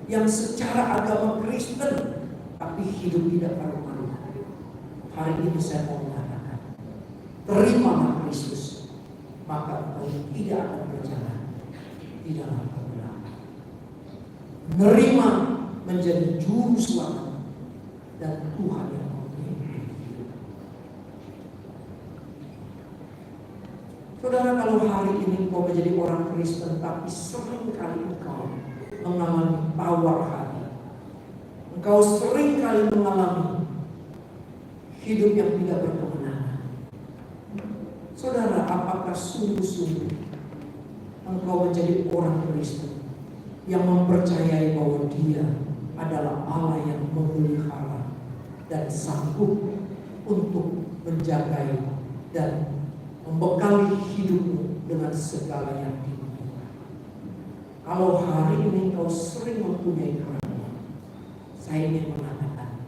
yang secara agama Kristen tapi hidup tidak karu-karuan, hari ini saya mau mengatakan, terimalah Kristus, maka engkau tidak akan berjalan di dalam kegelapan. Menerima menjadi Juru Selamat dan Tuhan yang memimpin hidup. Saudara, kalau hari ini engkau menjadi orang Kristen tapi seringkali engkau mengalami tawar hati, engkau seringkali mengalami hidup yang tidak berkemenangan, saudara, apakah sungguh-sungguh engkau menjadi orang Kristen yang mempercayai bahwa Dia adalah Allah yang memelihara dan sanggup untuk menjagai dan membekali hidupmu dengan segala yang dibutuhkan? Kalau hari ini kau sering mempunyai keraguan, saya ingin mengatakan,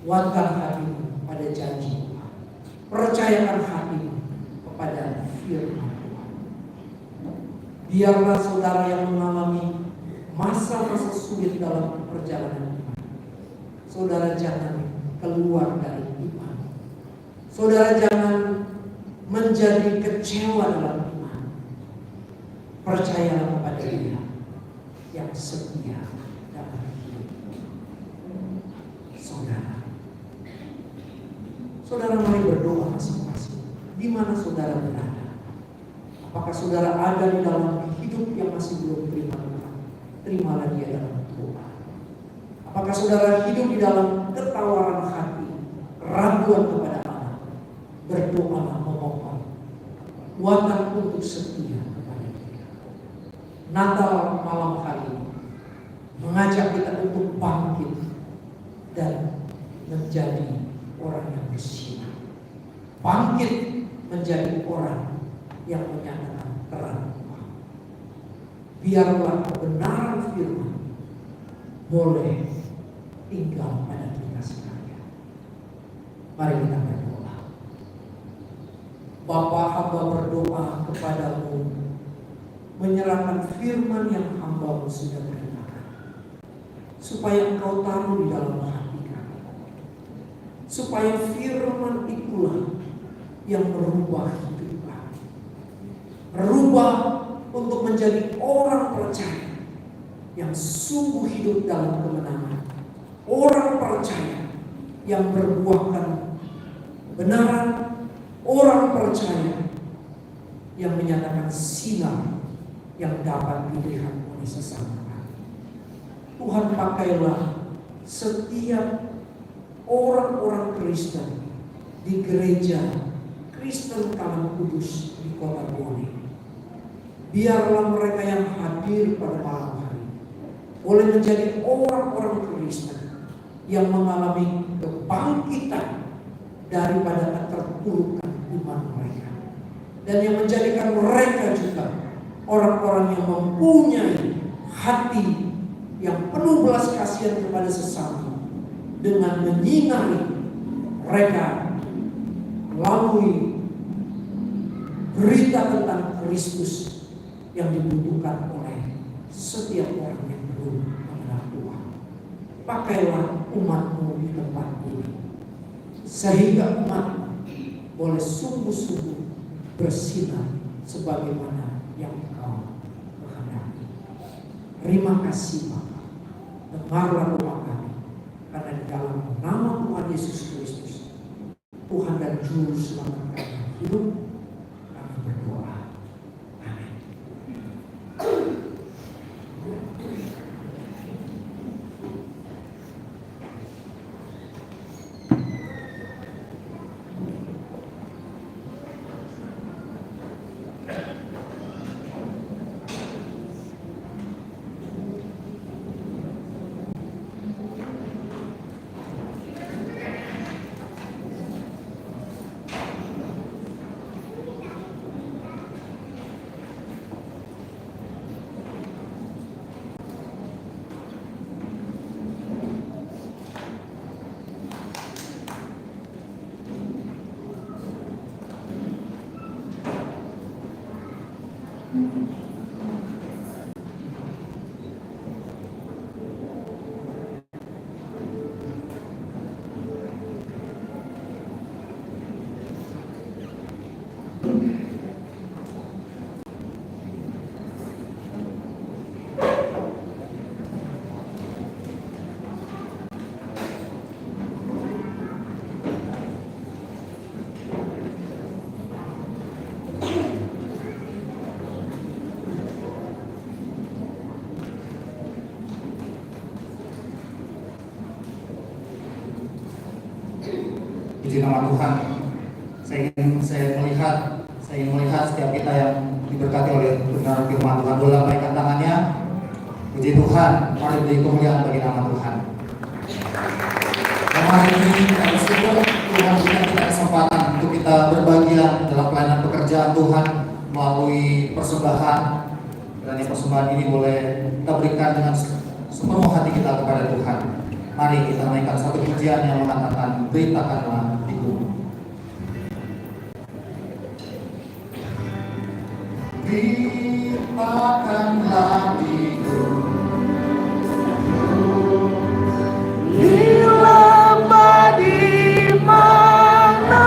kuatkan hatimu pada janji Tuhan, percayakan hatimu kepada firman Tuhan. Biarlah saudara yang mengalami masa-masa sulit dalam perjalanan iman, saudara jangan keluar dari iman. Saudara jangan menjadi kecewa dalam iman. Percayalah kepada Dia yang setia dalam hidup saudara. Saudara, mari berdoa masing-masing. Di mana saudara berada? Apakah saudara ada di dalam hidup yang masih belum terima Tuhan? Terimalah Dia dalam doa. Apakah saudara hidup di dalam ketawaran hati, keraguan kepada Allah? Berdoalah, memohon kuatan untuk setia kepada Dia. Natal malam hari ini mengajak kita untuk bangkit dan menjadi orang yang bersinar. Bangkit menjadi orang yang menyatakan terang Tuhan. Biarlah kebenaran firman boleh tinggal pada kita sekalian. Mari kita berdoa. Bapa, hamba berdoa kepadamu, menyerahkan firman yang hamba-Mu sudah berikan, supaya Engkau taruh di dalam hati kami, supaya firman itulah yang merubah hidup kami, merubah untuk menjadi orang percaya yang sungguh hidup dalam kemenangan, orang percaya yang berbuahkan kebenaran, orang percaya yang menyatakan sinar yang dapat dilihat oleh sesama kami. Tuhan, pakailah setiap orang-orang Kristen di gereja Kristen Kalang Kudus di Kota Bone. Biarlah mereka yang hadir pada malam hari boleh menjadi orang-orang Kristen yang mengalami kebangkitan daripada keterpurukan iman mereka. Dan yang menjadikan mereka juga orang-orang yang mempunyai hati yang penuh belas kasihan kepada sesama, dengan menyinari mereka melalui berita tentang Kristus yang dibutuhkan oleh setiap orang yang belum mengenal Tuhan. Pakailah umatmu di tempat ini, sehingga umat boleh sungguh-sungguh bersinar sebagaimana yang Engkau kehendaki. Terima kasih Bapa. Dengarlah doa kami, karena di dalam nama Tuhan Yesus Kristus, Tuhan dan Juru Selamat kami hidup, kami berdoa. Amin. Puji nama Tuhan. Saya ingin melihat setiap kita yang diberkati oleh benar firman Tuhan. Boleh lambaikan tangannya. Puji Tuhan. Mari beri kemuliaan bagi nama Tuhan. Dan hari ini kami syukur Tuhan berikan kita kesempatan untuk kita berbagian dalam pelayanan pekerjaan Tuhan melalui persembahan. Dan persembahan ini boleh kita berikan dengan sepenuh hati kita kepada Tuhan. Mari kita naikkan satu pujian yang mengatakan, beritakanlah di gunung. Beritakanlah di gunung. Dilema di mana-mana,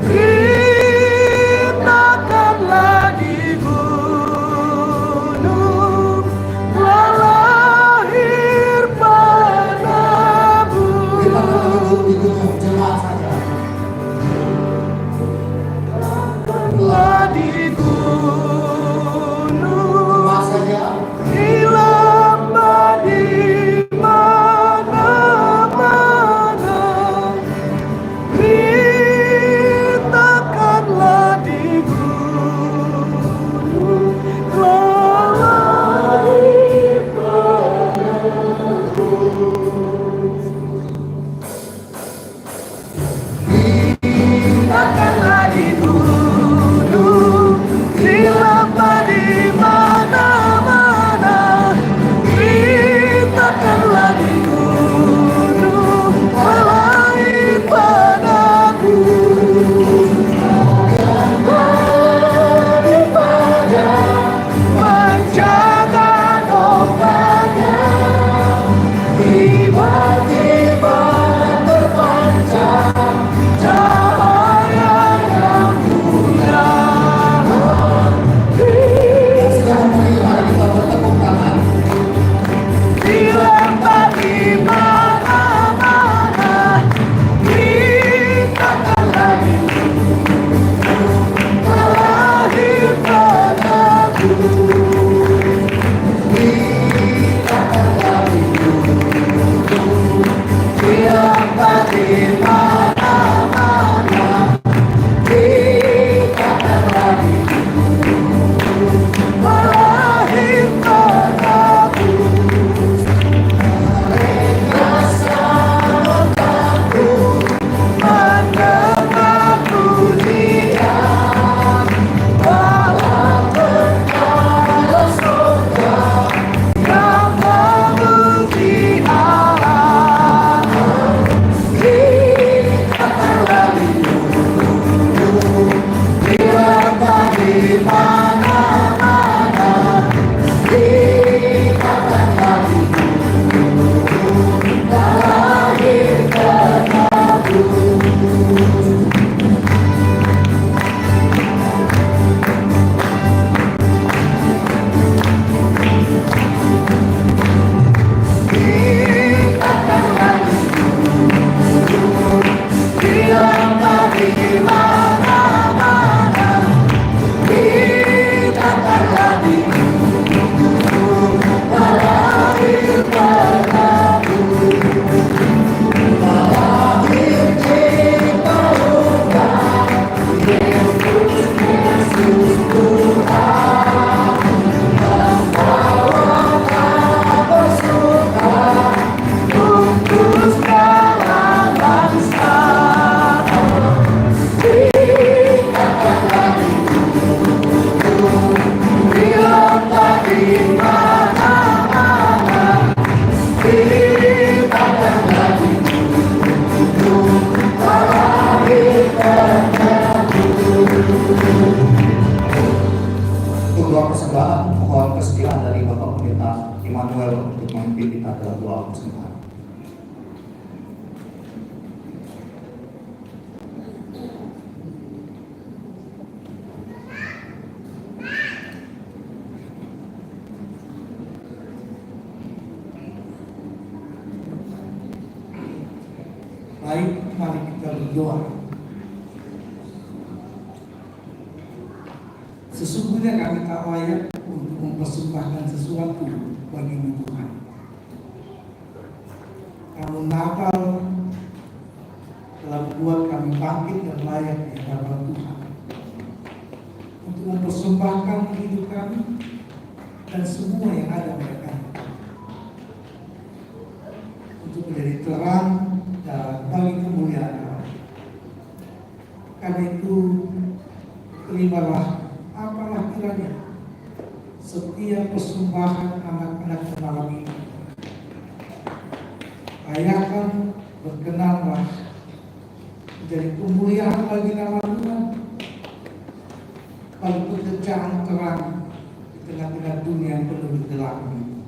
beritakanlah di gunung, lahir padamu. Beritakanlah di gunung, jemaat saja. Lah di gunung. Untuk doa persembahan, mohon kesediaan dari Bapak Pendeta Immanuel untuk memimpin kita dalam doa persembahan. Baik, mari kita berdoa. Sesungguhnya kami tak layak untuk mempersembahkan sesuatu bagi Tuhan. Namun Natal telah membuat kami bangkit dan layak di hadapan Tuhan untuk mempersembahkan hidup kami dan semua yang ada pada kami untuk menjadi terang dan bagi kemuliaan Allah. Karena itu terimalah apalah kiranya setiap persembahan anak-anak malam ini. Ayakan berkenanlah menjadi kemuliaan bagi nama Tuhan, bagi pekerjaan terang di tengah-tengah dunia yang penuh gelap ini.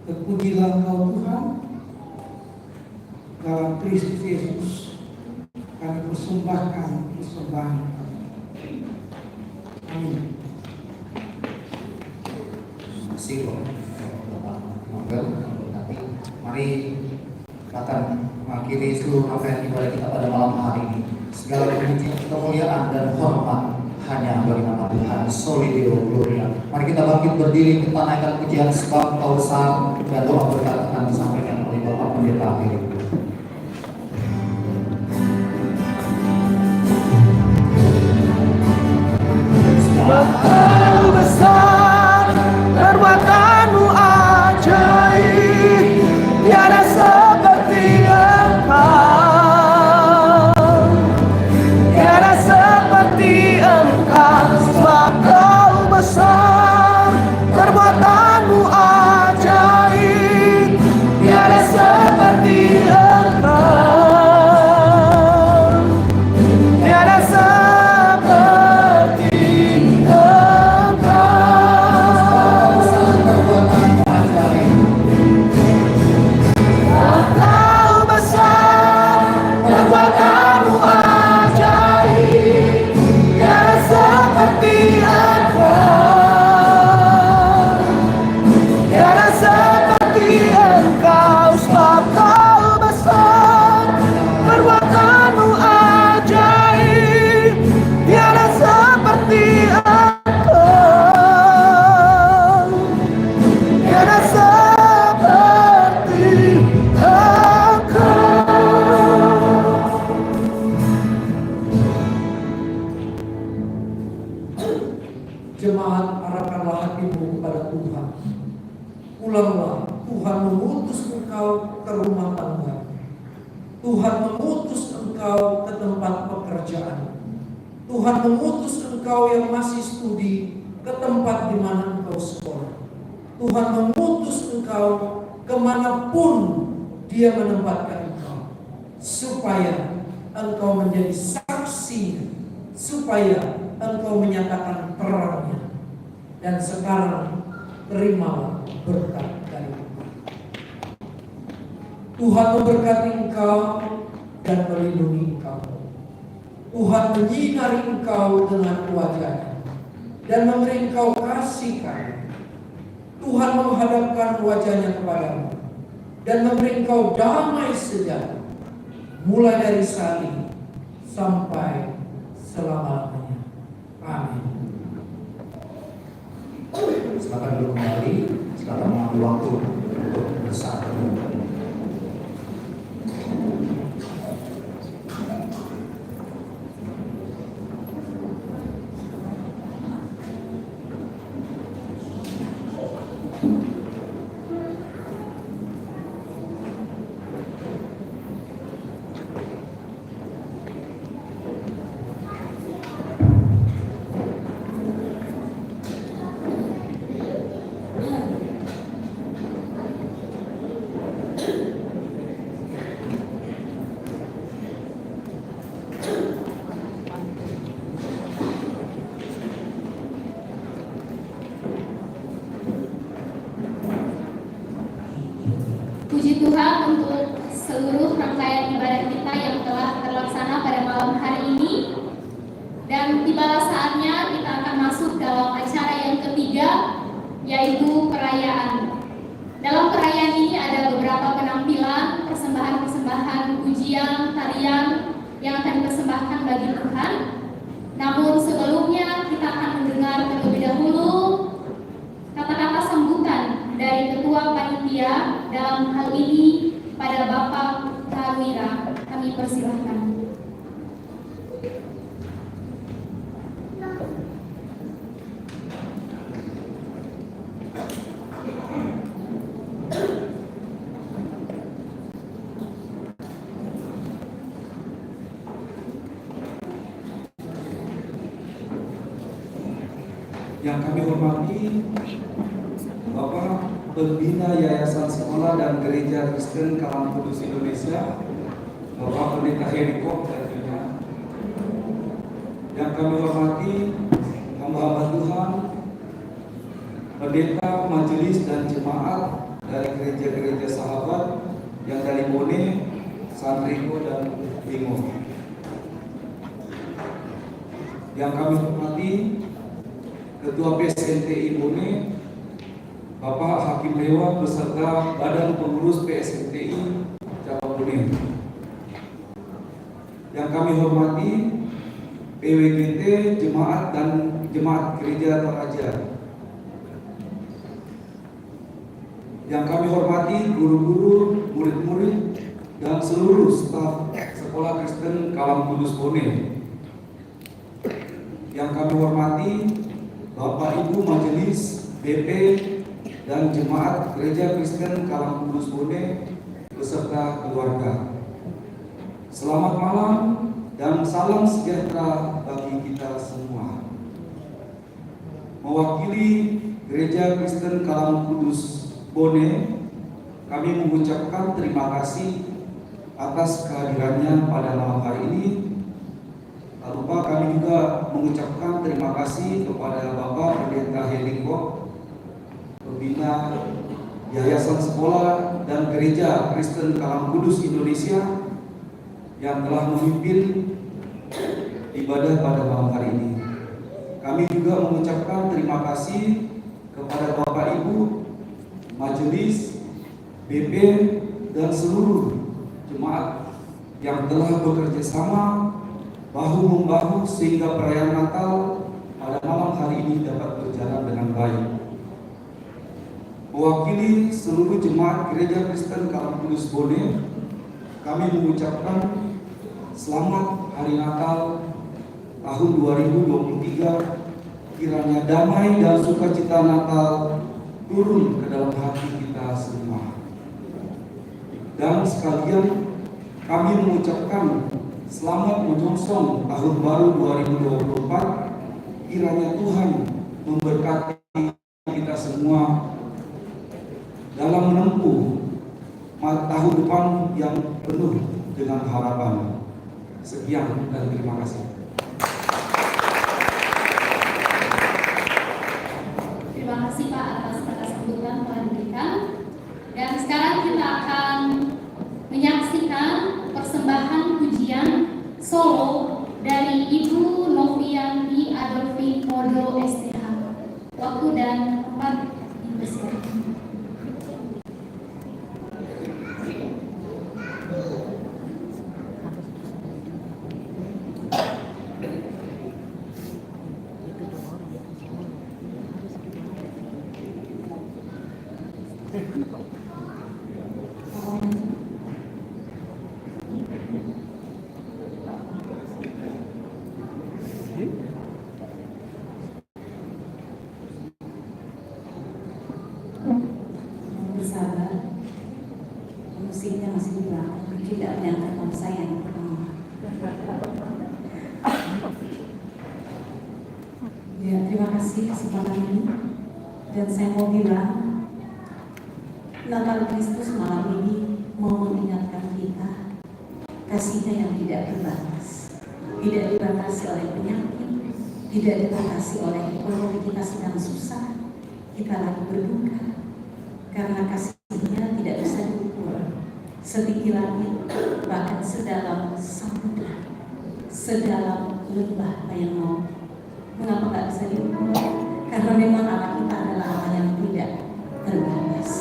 Terpujilah Engkau Tuhan, dalam Kristus Yesus kami persembahkan persembahan kami. Amin. Terima kasih Bapak Immanuel. Nanti mari akan mengakhiri seluruh rangkaian ibadah kita pada malam hari ini. Segala puji, kemuliaan dan hormat hanya bagi nama Tuhan. Soli Deo Gloria. Mari kita bangkit berdiri, kita naikkan pujian sebab Engkau besar, dan doa berkat akan disampaikan oleh Bapak Pendeta Heri. Engkau besar, perbuatanmu ajaib, tiada seperti Engkau, tiada seperti Engkau, sebab Engkau besar, perbuatanmu ajaib, tiada seperti Engkau, tiada seperti Jemaat, arahkanlah hatimu kepada Tuhan. Pulanglah, Tuhan mengutus engkau ke rumah tangga. Tuhan mengutus engkau ke tempat pekerjaan. Tuhan mengutus engkau yang masih studi ke tempat di mana engkau sekolah. Tuhan mengutus engkau kemanapun Dia menempatkan engkau, supaya engkau menjadi saksi, supaya engkau menyatakan terangnya. Dan sekarang terimalah berkat dari Tuhan. Tuhan memberkati engkau dan melindungi engkau. Tuhan menyinari engkau dengan wajah-Nya dan memberi engkau kasih karunia. Tuhan menghadapkan wajah-Nya kepadamu dan memberi engkau damai sejahtera mulai dari saat ini sampai selama-lamanya. Amin. Silakan dulu kembali, silakan mengambil waktu untuk bersatu. Puji Tuhan untuk seluruh rangkaian ibadah kita yang telah terlaksana pada malam hari ini. Dan tibalah saatnya kita akan masuk dalam acara yang ketiga, yaitu perayaan. Dalam perayaan ini ada beberapa penampilan, persembahan-persembahan pujian, tarian yang akan dipersembahkan bagi Tuhan. Namun sebelumnya kita akan mendengar terlebih dahulu kata-kata sambutan dari Ketua Panitia, dalam hal ini pada Bapak Tarwira. Kami persilahkan. Yang kami hormati Bapak Pembina Yayasan Sekolah dan Gereja Kristen Kalam Kudus Indonesia, Bapak Pendeta Heriko tentunya. Yang kami hormati hamba-hamba Tuhan, pendeta, majelis dan jemaat dari gereja-gereja sahabat yang dari Bone, Sanrigo dan Bingo. Yang kami hormati Ketua PSNTI Bone, Bapak Hakim Dewa beserta Badan Pengurus PSNTI Cabang Bone. Yang kami hormati PWGT Jemaat dan Jemaat Gereja Toraja. Yang kami hormati guru-guru, murid-murid dan seluruh staf Sekolah Kristen Kalam Kudus Bone. Yang kami hormati Bapak Ibu Majelis BP dan Jemaat Gereja Kristen Kalam Kudus Bone beserta keluarga. Selamat malam dan salam sejahtera bagi kita semua. Mewakili Gereja Kristen Kalam Kudus Bone, kami mengucapkan terima kasih atas kehadirannya pada malam hari ini. Tak lupa kami juga mengucapkan terima kasih kepada Bapak Pendeta Heriko, Pembina Yayasan Sekolah dan Gereja Kristen Kalam Kudus Indonesia yang telah memimpin ibadah pada malam hari ini. Kami juga mengucapkan terima kasih kepada Bapak Ibu Majelis, BP dan seluruh jemaat yang telah bekerja sama bahu-membahu sehingga perayaan Natal pada malam hari ini dapat berjalan dengan baik. Mewakili seluruh jemaat Gereja Kristen Kalam Kudus Bone, kami mengucapkan selamat Hari Natal tahun 2023. Kiranya damai dan sukacita Natal turun ke dalam hati kita semua. Dan sekalian kami mengucapkan selamat menyongsong tahun baru 2024. Kiranya Tuhan memberkati kita semua dalam menempuh tahun depan yang penuh dengan harapan. Sekian dan terima kasih. Terima kasih Pak atas kata sambutan telah diberikan. Dan sekarang kita akan menyaksikan persembahan pujian solo dari Ibu Novianti Adolfi Modo STH. Waktu dan tempat dipersilakan. saya yang pertama. Ya, terima kasih kesempatan ini. Dan saya mau bilang, Natal Kristus malam ini mau mengingatkan kita kasihnya yang tidak terbatas, tidak dibatasi oleh penyakit, tidak dibatasi oleh ekonomi kita sedang susah, kita lagi berduka, karena kasihnya tidak bisa diukur, setinggi langit, bahkan sedalam samudra, sedalam lembah yang mau. Mengapa nggak bisa diukur? Karena memang anak kita adalah Allah yang tidak terbatas.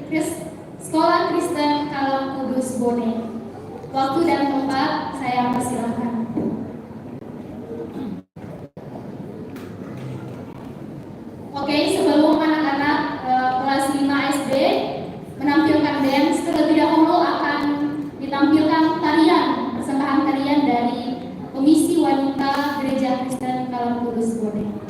Sekolah Kristen Kalam Kudus Bone. Waktu dan tempat saya persilahkan. Oke, sebelum anak-anak kelas 5 SD menampilkan dance, terlebih dahulu akan ditampilkan tarian, persembahan tarian dari Komisi Wanita Gereja Kristen Kalam Kudus Bone.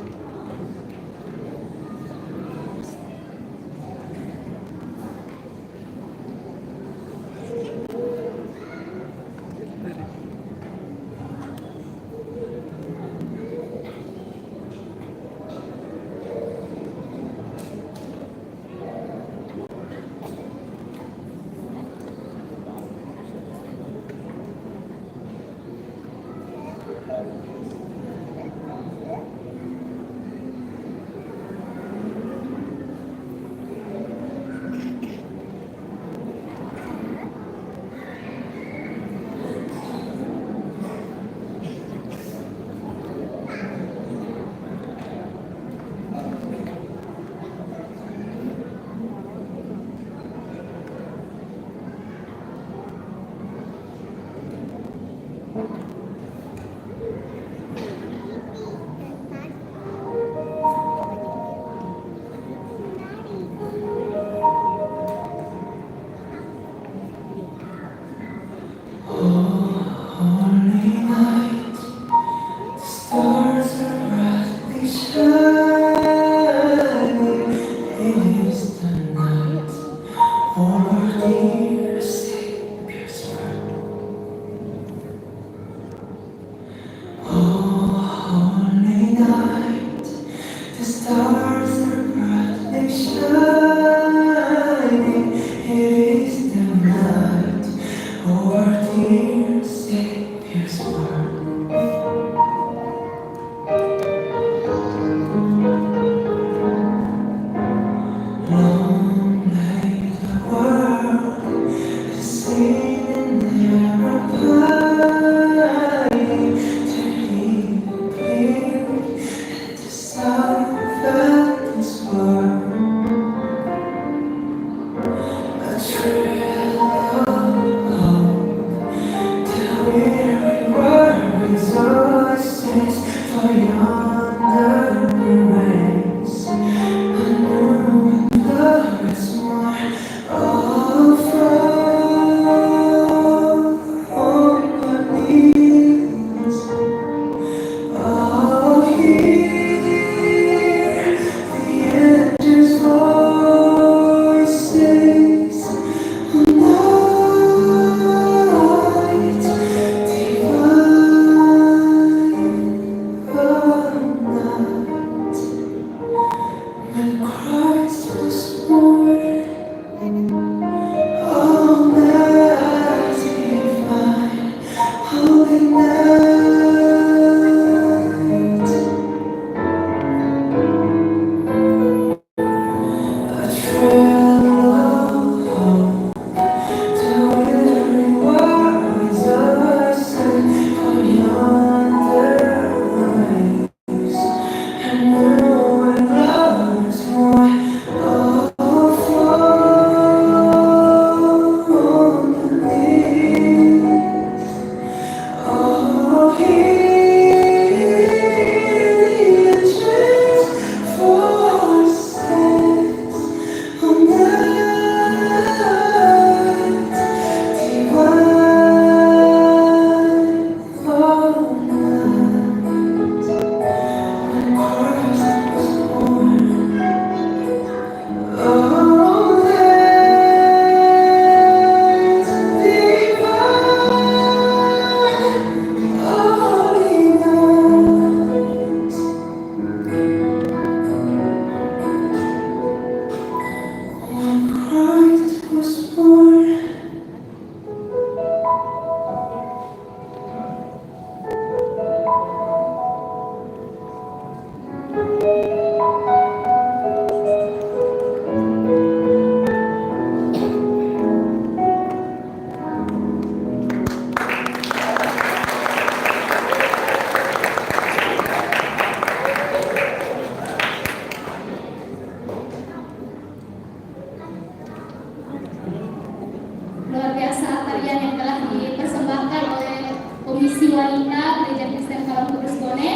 tarian yang telah dipersembahkan oleh Komisi Wanita Gereja Kristen Kalam Kudus Bone.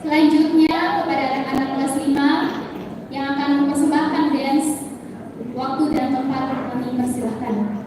Selanjutnya kepada anak-anak kelas 5 yang akan mempersembahkan dance, waktu dan tempat kami persilahkan.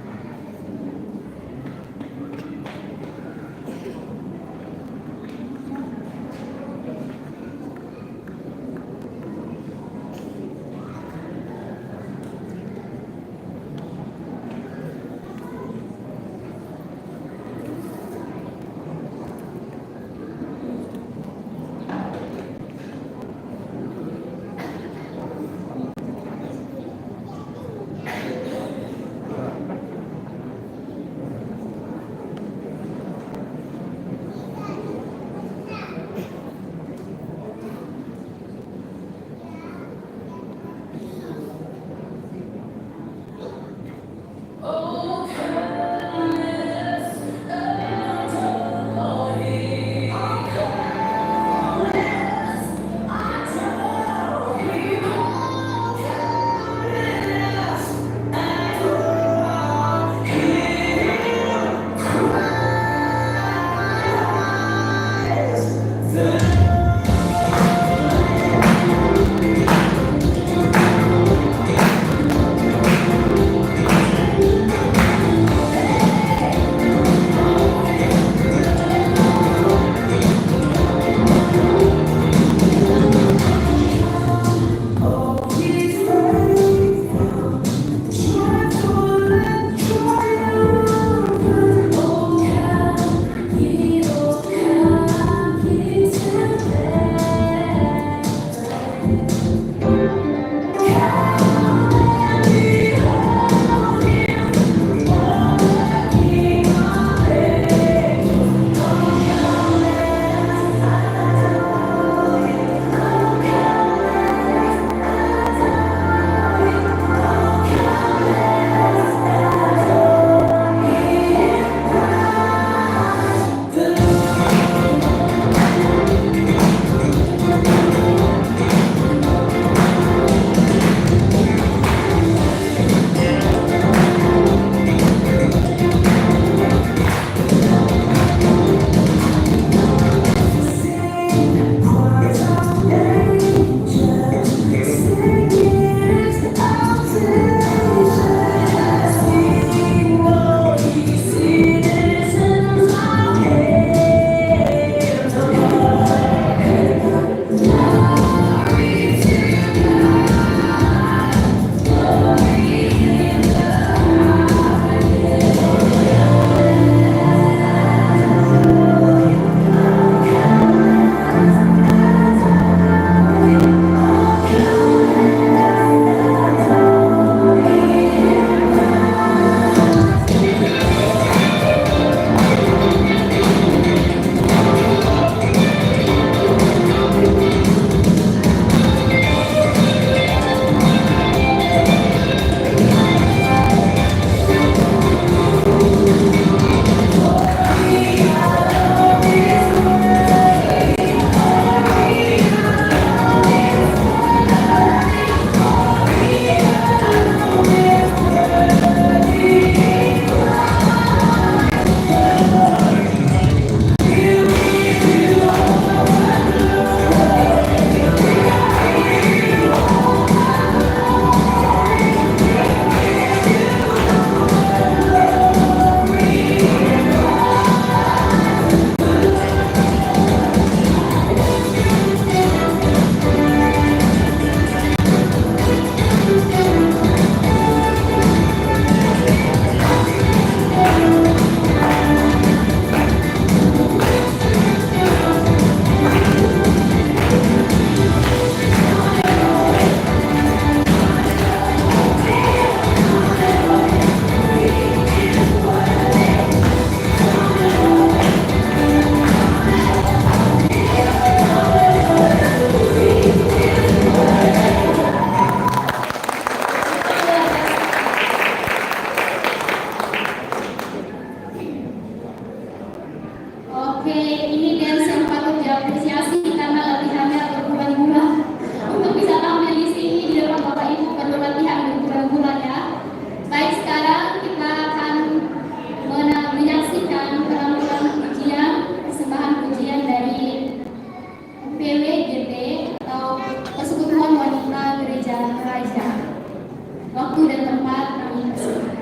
Waktu dan tempat kami persilakan.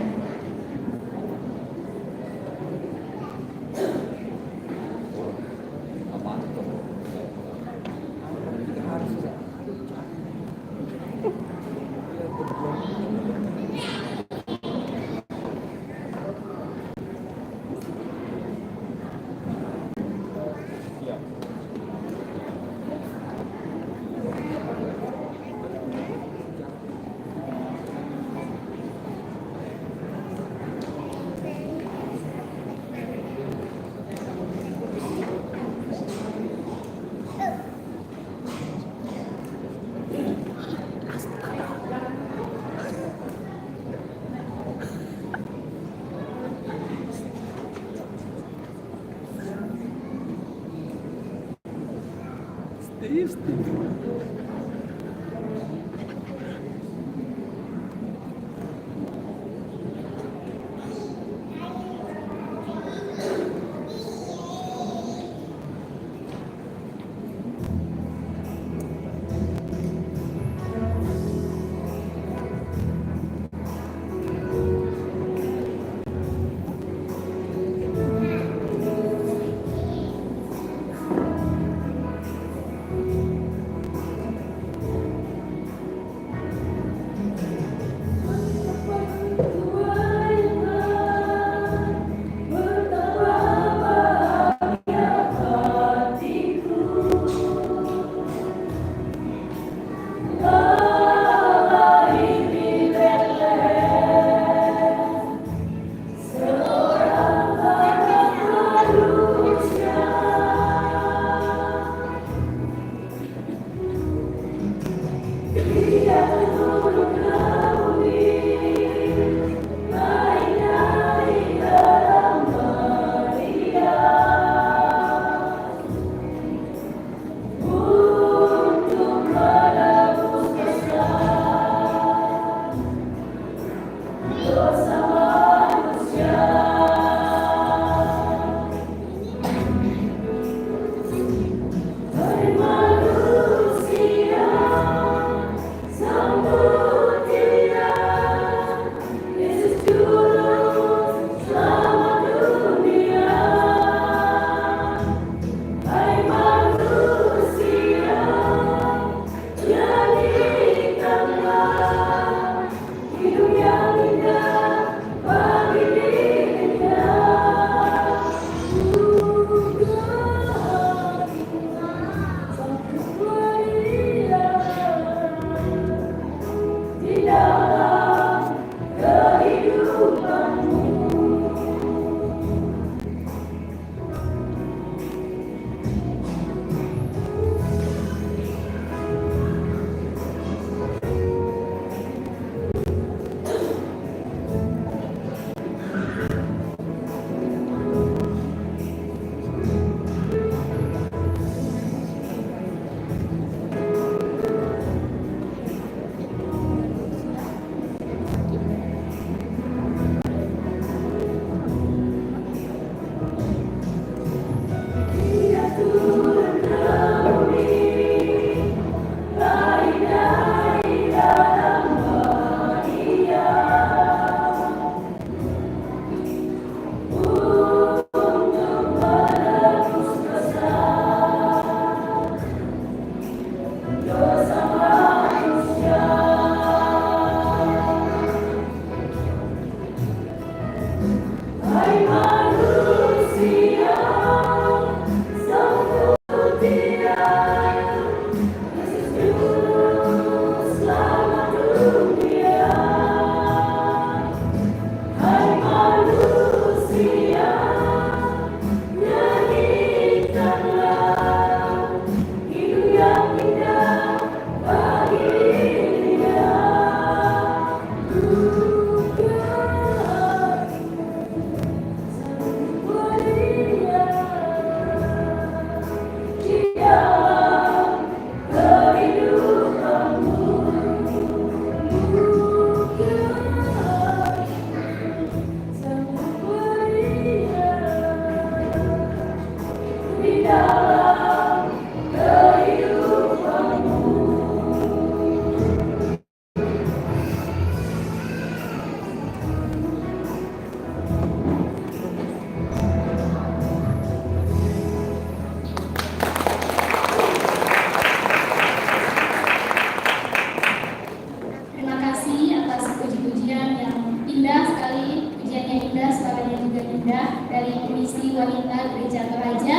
pujian yang indah sekali, pujiannya indah, suaranya juga indah dari Komisi Wanita Gereja Toraja.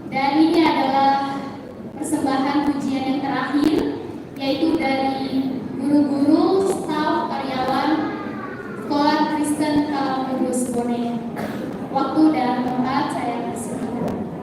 Dan ini adalah persembahan pujian yang terakhir, yaitu dari guru-guru, staf, karyawan Sekolah Kristen Kalam Kudus Bone. Waktu dan tempat saya persilakan.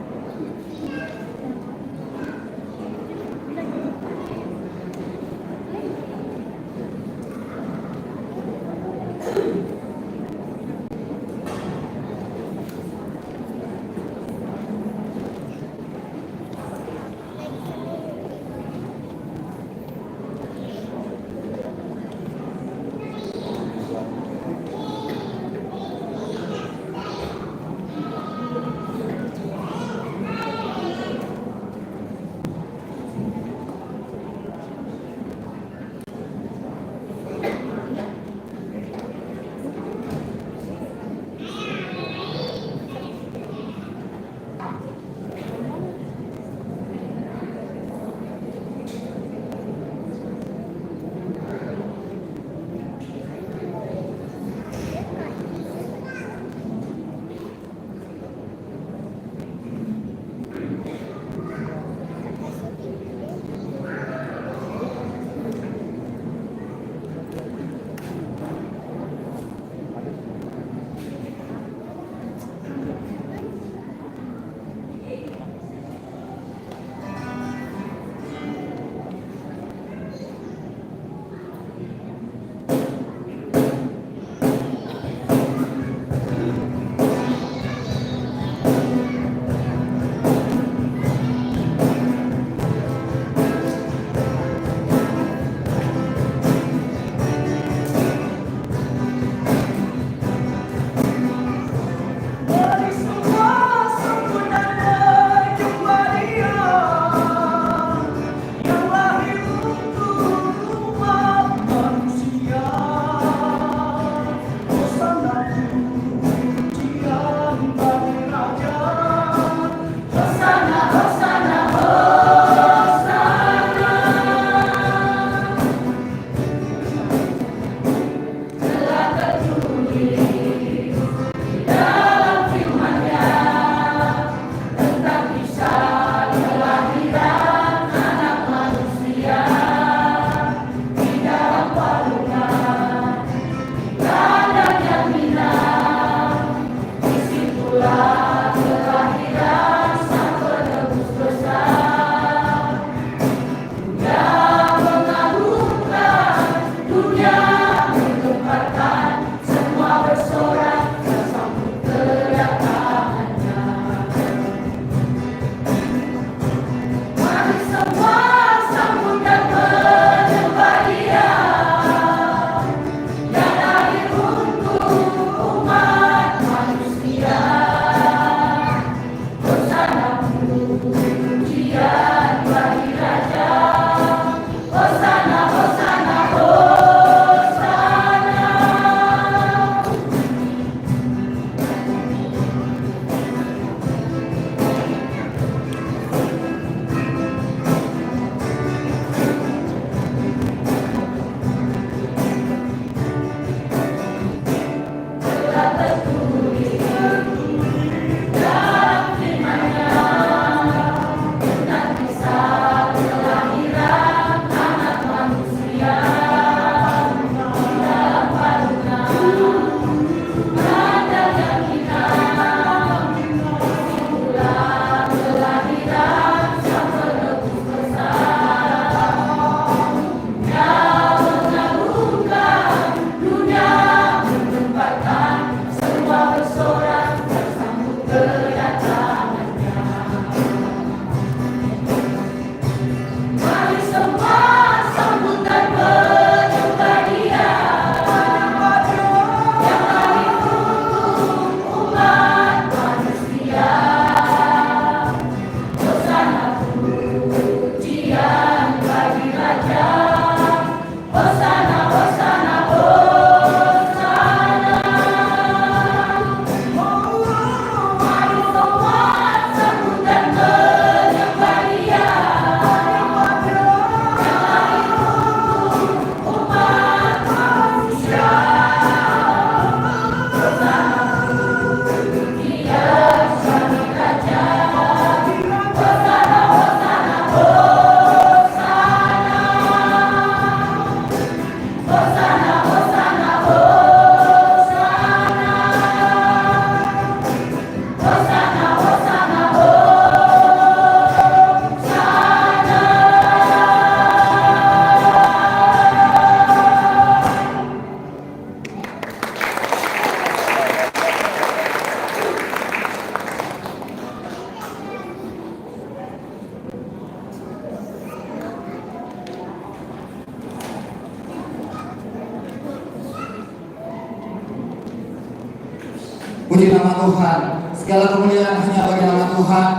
Puji nama Tuhan, segala kemuliaan hanya bagi nama Tuhan.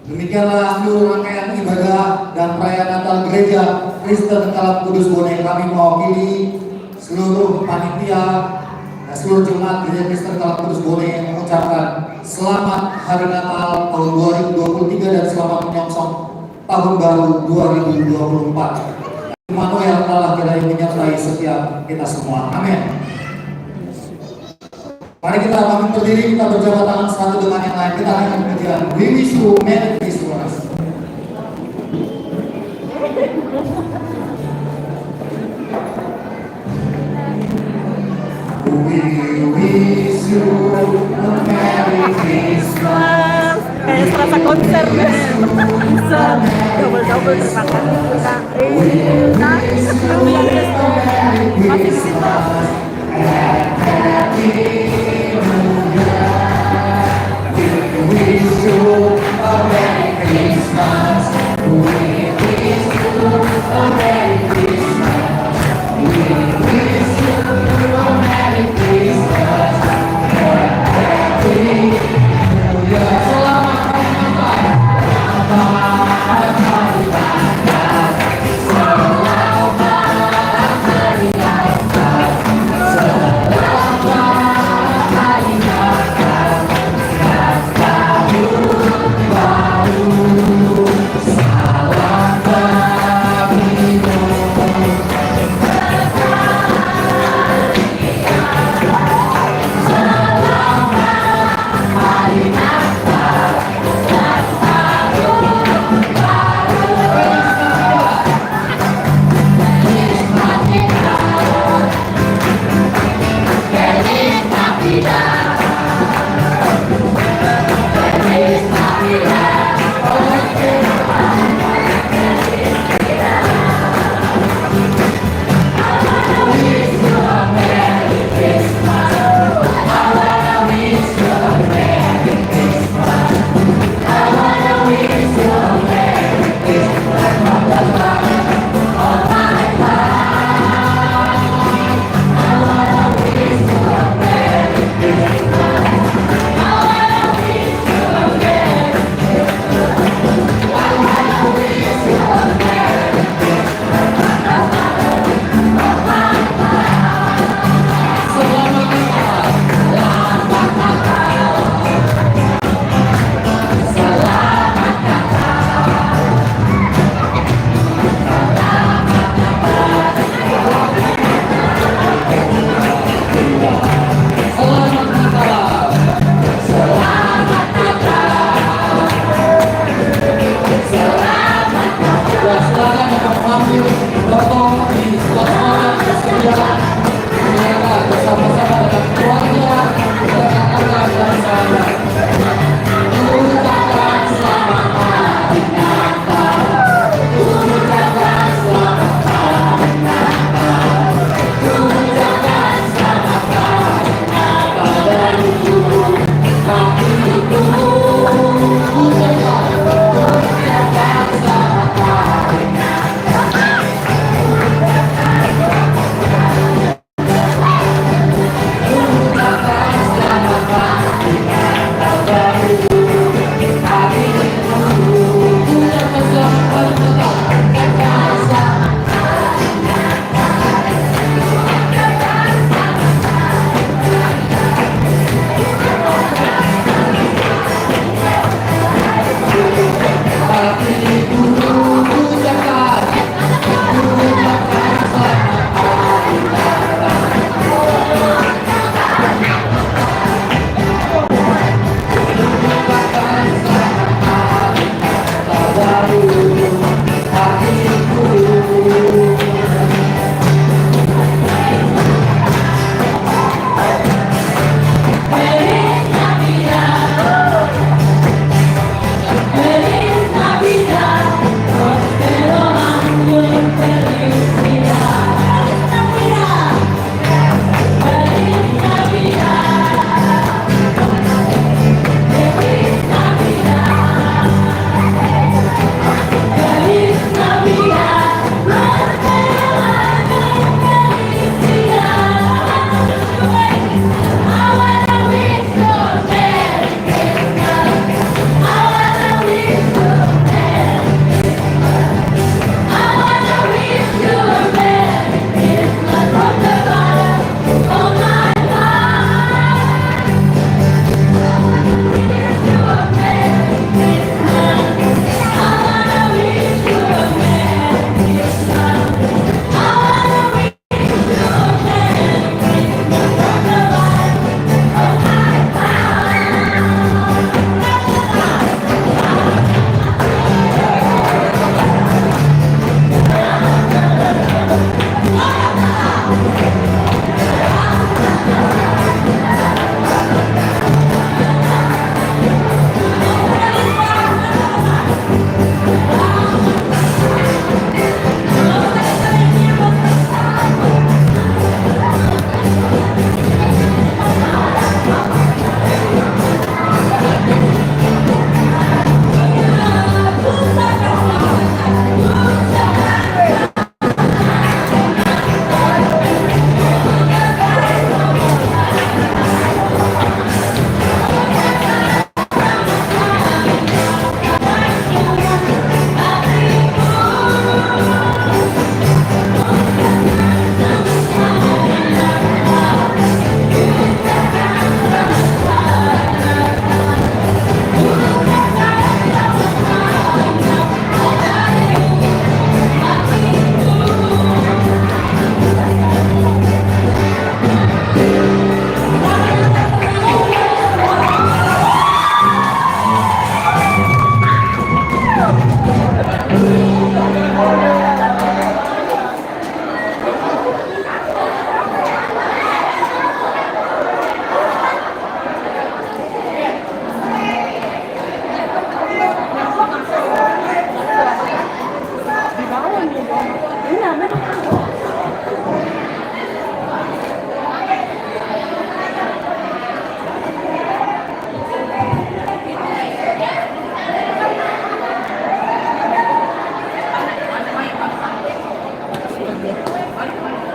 Demikianlah seluruh rangkaian ibadah dan perayaan Natal Gereja Kristen Kalam Kudus Bone. Kami mewakili seluruh panitia dan seluruh jemaat Gereja Kristen Kalam Kudus Bone mengucapkan selamat Hari Natal tahun 2023 dan selamat menyongsong tahun baru 2024. Immanuel Allah kiranya menyertai setiap kita semua. Amin. Mari kita bangun berdiri, kita berjabat tangan satu dengan yang lain. Kita akan mengerjakan We wish you Merry Christmas. We wish you a Merry Christmas. Kayak serasa konser deh. Double-double terima kasih kita. Masih di situ. Selamat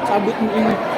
Cabut ini.